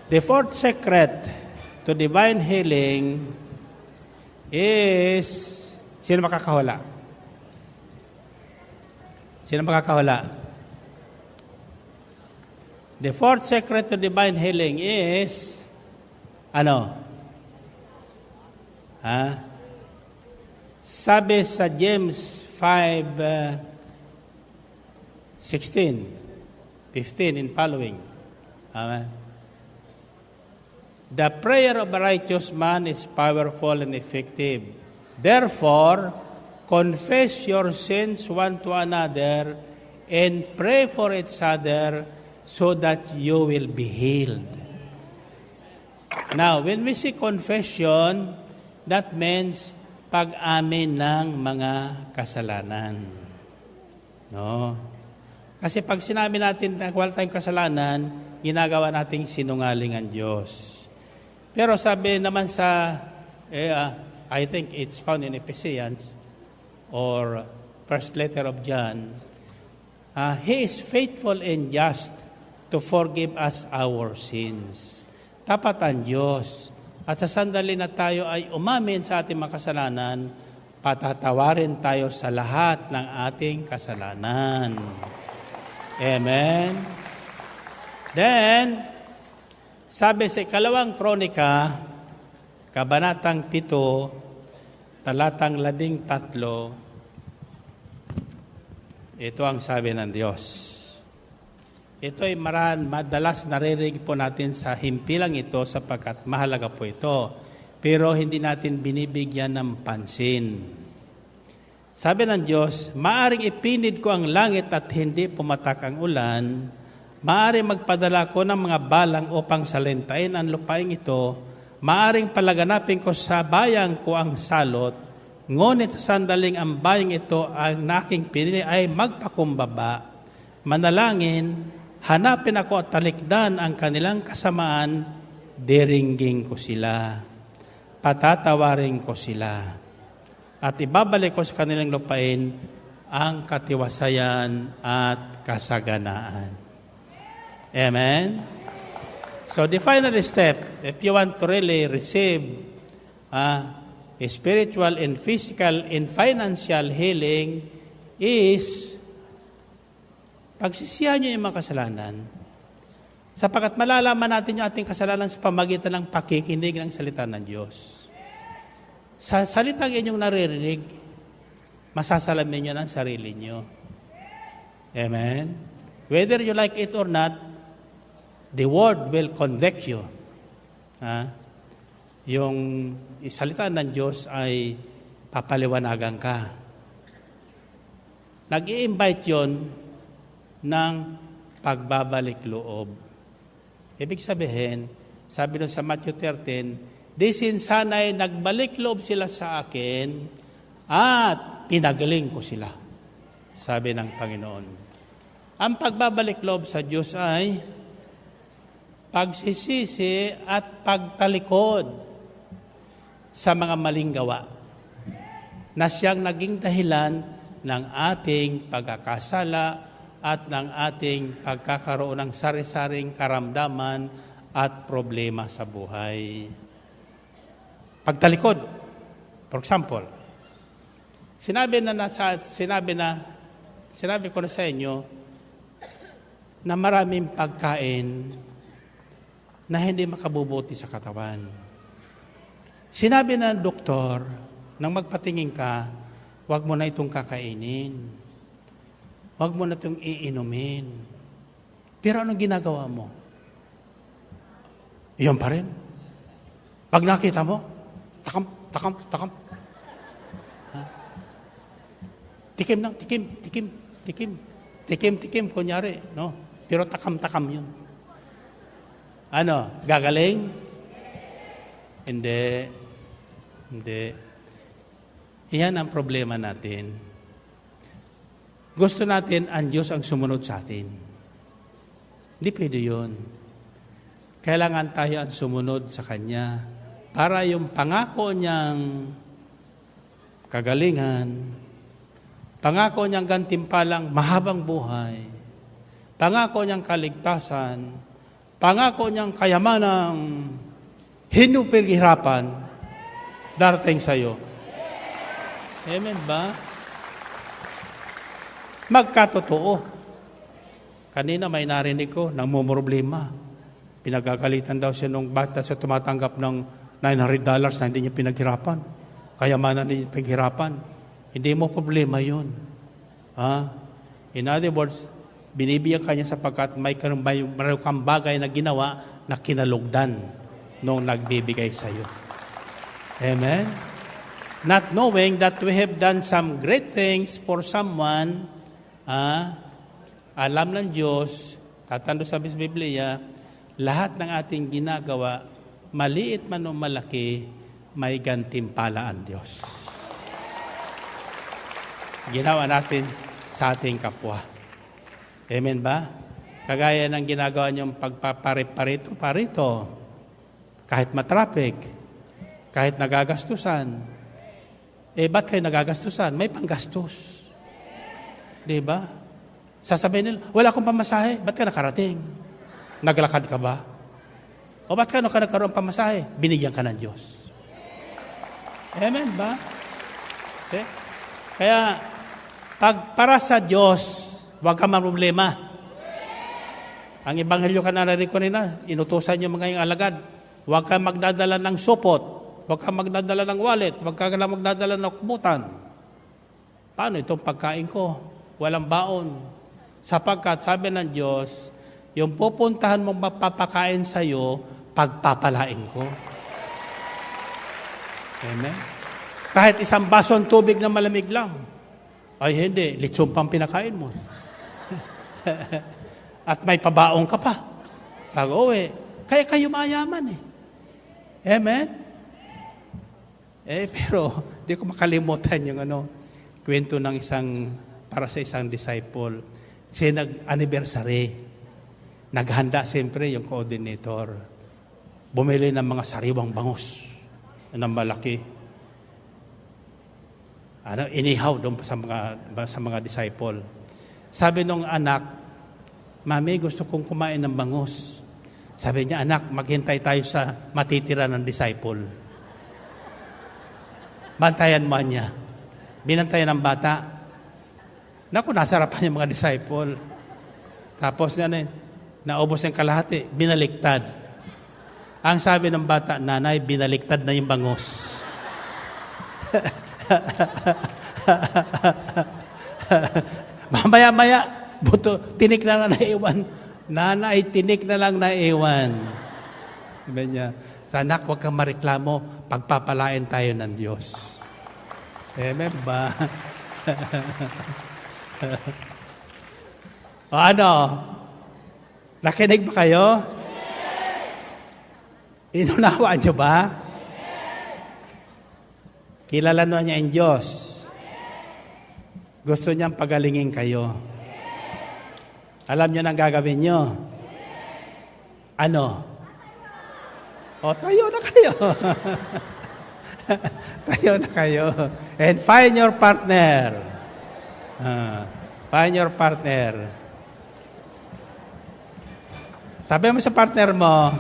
The fourth secret to divine healing is, sino makakahula? Sino makakahula? The fourth secret to divine healing is Ano? Sabi sa James 5:16, 15 and following. Amen. The prayer of a righteous man is powerful and effective. Therefore, confess your sins one to another and pray for each other so that you will be healed. Now, when we say confession, that means pag-amin ng mga kasalanan. No? Kasi pag sinabi natin na wala tayong kasalanan, ginagawa nating sinungaling ang Diyos. Pero sabi naman sa, I think it's found in Ephesians or first letter of John, He is faithful and just to forgive us our sins. Tapat ang Diyos. At sa sandali na tayo ay umamin sa ating mga kasalanan, patatawarin tayo sa lahat ng ating kasalanan. Amen. Then, sabi sa 2 Kronika, Kabanatang 7, talatang 13, ito ang sabi ng Diyos. Ito ay madalas naririnig po natin sa himpilang ito sapagkat mahalaga po ito. Pero hindi natin binibigyan ng pansin. Sabi ng Diyos, maaring ipinid ko ang langit at hindi pumatak ang ulan, maaring magpadala ko ng mga balang upang salintain ang lupaing ito, maaring palaganapin ko sa bayang ko ang salot, ngunit sa sandaling ang bayang ito ang naking pinili ay magpakumbaba. Manalangin, hanapin ako at talikdan ang kanilang kasamaan, diringgin ko sila, patatawarin ko sila, at ibabalik ko sa kanilang lupain ang katiwasayan at kasaganaan. Amen? So the final step, if you want to really receive spiritual and physical and financial healing is pagsisihan niyo yung mga kasalanan. Sapagkat malalaman natin yung ating kasalanan sa pamagitan ng pakikinig ng salita ng Diyos. Sa salitang inyong naririnig, masasalamin niyo ng sarili niyo. Amen? Whether you like it or not, the word will convict you. Yung salita ng Diyos ay papaliwanagan ka. Nag-i-invite yun ng pagbabalik loob. Ibig sabihin, sabi doon sa Matthew 13, di sinsanay nagbalik loob sila sa akin at pinagaling ko sila. Sabi ng Panginoon. Ang pagbabalik loob sa Diyos ay pagsisisi at pagtalikod sa mga maling gawa na siyang naging dahilan ng ating pagkakasala at ng ating pagkakaroon ng sari-saring karamdaman at problema sa buhay. Pagtalikod, for example, sinabi ko na sa inyo na maraming pagkain na hindi makabubuti sa katawan. Sinabi na ng doktor, nang magpatingin ka, huwag mo na itong kakainin. Huwag mo na itong iinumin. Pero anong ginagawa mo? Iyon pa rin. Pag nakita mo, takam. Tikim, kunyari, no? Pero takam yun. Ano, gagaling? Hindi. Iyan ang problema natin. Gusto natin ang Diyos ang sumunod sa atin. Hindi pwede yun. Kailangan tayo ang sumunod sa Kanya para yung pangako niyang kagalingan, pangako niyang gantimpalang mahabang buhay, pangako niyang kaligtasan, pangako niyang kayamanang hinupirhirapan darating sa iyo. Amen ba? Magkatotoo. Kanina may narinig ko, namumroblema. Pinagagalitan daw siya nung bata siya tumatanggap ng $900 na hindi niya pinaghirapan. Kayamanan niya pinaghirapan. Hindi mo problema yun. In other words, binibigyan ka niya sapagkat may kang bagay na ginawa na kinalugdan nung nagbibigay sa iyo. Amen? Not knowing that we have done some great things for someone, alam ng Diyos, tatando sa Biblia, lahat ng ating ginagawa, maliit man o malaki, may gantimpala ang Diyos. Ginawa natin sa ating kapwa. Amen ba? Kagaya ng ginagawa niyong pagpaparito, kahit matraffic, kahit nagagastusan, ba't kayo nagagastusan? May panggastos. Di ba? Sasabihin nila, wala akong pamasahe, ba't ka nakarating? Naglakad ka ba? O ba't ka nagkaroon pamasahe? Binigyan ka ng Diyos. Amen ba? Okay? Kaya, para sa Diyos, huwag ka problema. Ang ebanghelyo ka narinig ko nila, inutusan niyo mga yung alagad. Huwag ka magdadala ng supot. Huwag ka magdadala ng wallet. Huwag ka magdadala ng kubutan. Paano itong pagkain ko? Walang baon. Sapagkat sabi ng Diyos, yung pupuntahan mong mapapakain sa iyo, pagpapalain ko. Amen? Kahit isang basong tubig na malamig lang. Ay hindi, litsong pang pinakain mo. At may pabaong ka pa. Pag uwi, kaya kayo mayaman eh. Amen? Pero, di ko makalimutan yung kwento ng para sa isang disciple. Siya nag-anniversary. Naghanda siyempre yung coordinator. Bumili ng mga sariwang bangus ng malaki. Inihaw doon sa mga disciple. Sabi nung anak, Mami, gusto kong kumain ng bangus. Sabi niya, anak, maghintay tayo sa matitira ng disciple. Bantayan mo niya. Binantayan ng bata. Naku, nasarapan yung mga disciple. Tapos naubos yung kalahati, binaliktad. Ang sabi ng bata, nanay, binaliktad na yung bangus. Mamaya-maya, buto, tinik na lang naiwan. Nanay, tinik na lang naiwan. Sabi niya, anak, huwag kang mareklamo, pagpapalain tayo ng Diyos. Amen ba? O ano? Nakinig ba kayo? Inunawa niyo ba? Kilala niya ang Diyos. Gusto niyang pagalingin kayo. Alam niyo nang gagawin niyo? Ano? O, tayo na kayo. Tayo na kayo. And find your partner. Find your partner. Sabi mo sa partner mo,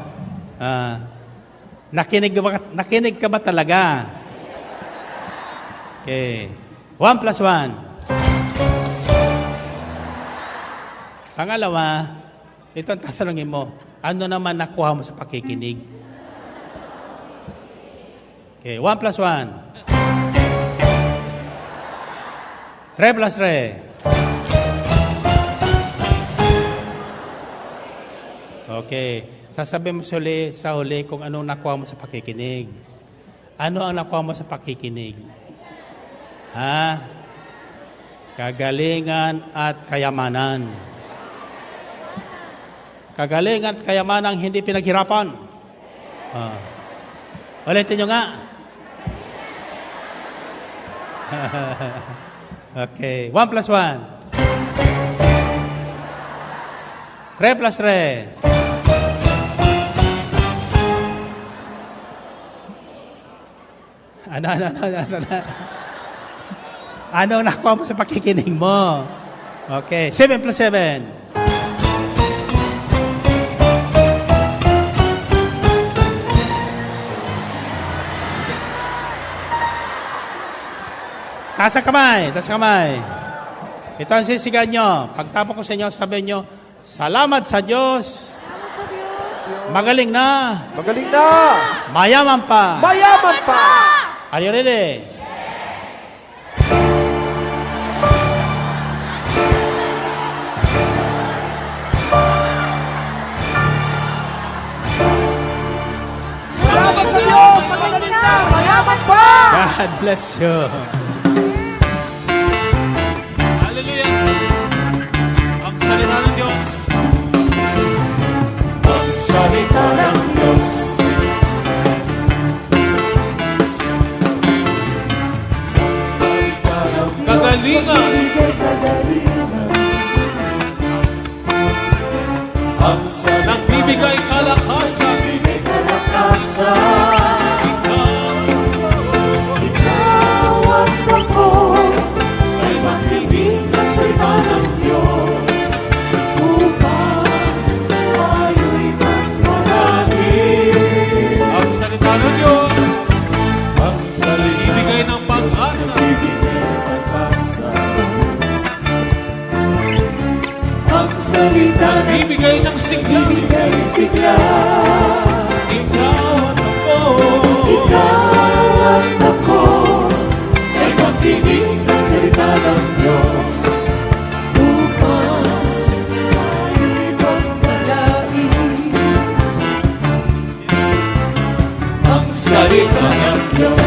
nakinig ka ba talaga? Okay. 1 plus 1. Pangalawa, ito ang tatanungin mo, ano naman nakuha mo sa pakikinig? Okay, 1 plus 1. 3 plus 3. Okay, sasabihin mo sa huli kung ano nakuha mo sa pakikinig. Ano ang nakuha mo sa pakikinig? Kagalingan at kayamanan. Kagalingan at kayamanang hindi pinaghirapan. Ulitin nyo nga. Okay. 1 plus 1. 3 plus 3. Ano? Ano ang nakuha mo sa pakikinig mo? Okay. 7 plus 7. Taas ang kamay. Ito ang sisigan nyo. Pagtapos ko sa inyo, sabihin nyo, salamat sa Diyos. Salamat sa Diyos. Magaling na. Magaling na. Mayaman pa. Mayaman pa. Are you ready? Salamat sa Diyos. Magaling na. Mayaman pa. God bless you. Hallelujah. Ang salita ng Diyos. Ang salita ng Diyos. Salita ng Diyos. Kagalingan. Ang salita Nagbibigay kalakasan. ng kalakasan. Ikaw at ako ay makinig sa salita ng Diyos upang tayo'y magpanalangin. Ang salita ng Diyos. Ang salita Ibigay ng pag-asa. bibigay ng pag-asa. Ang salita ng Ibigay ng sigla. bibigay ng sigla. Ikaw at ako. Ikaw at ako ay makinig ng salita ng Diyos upang tayo'y magpanalangin. Ang salita ng Diyos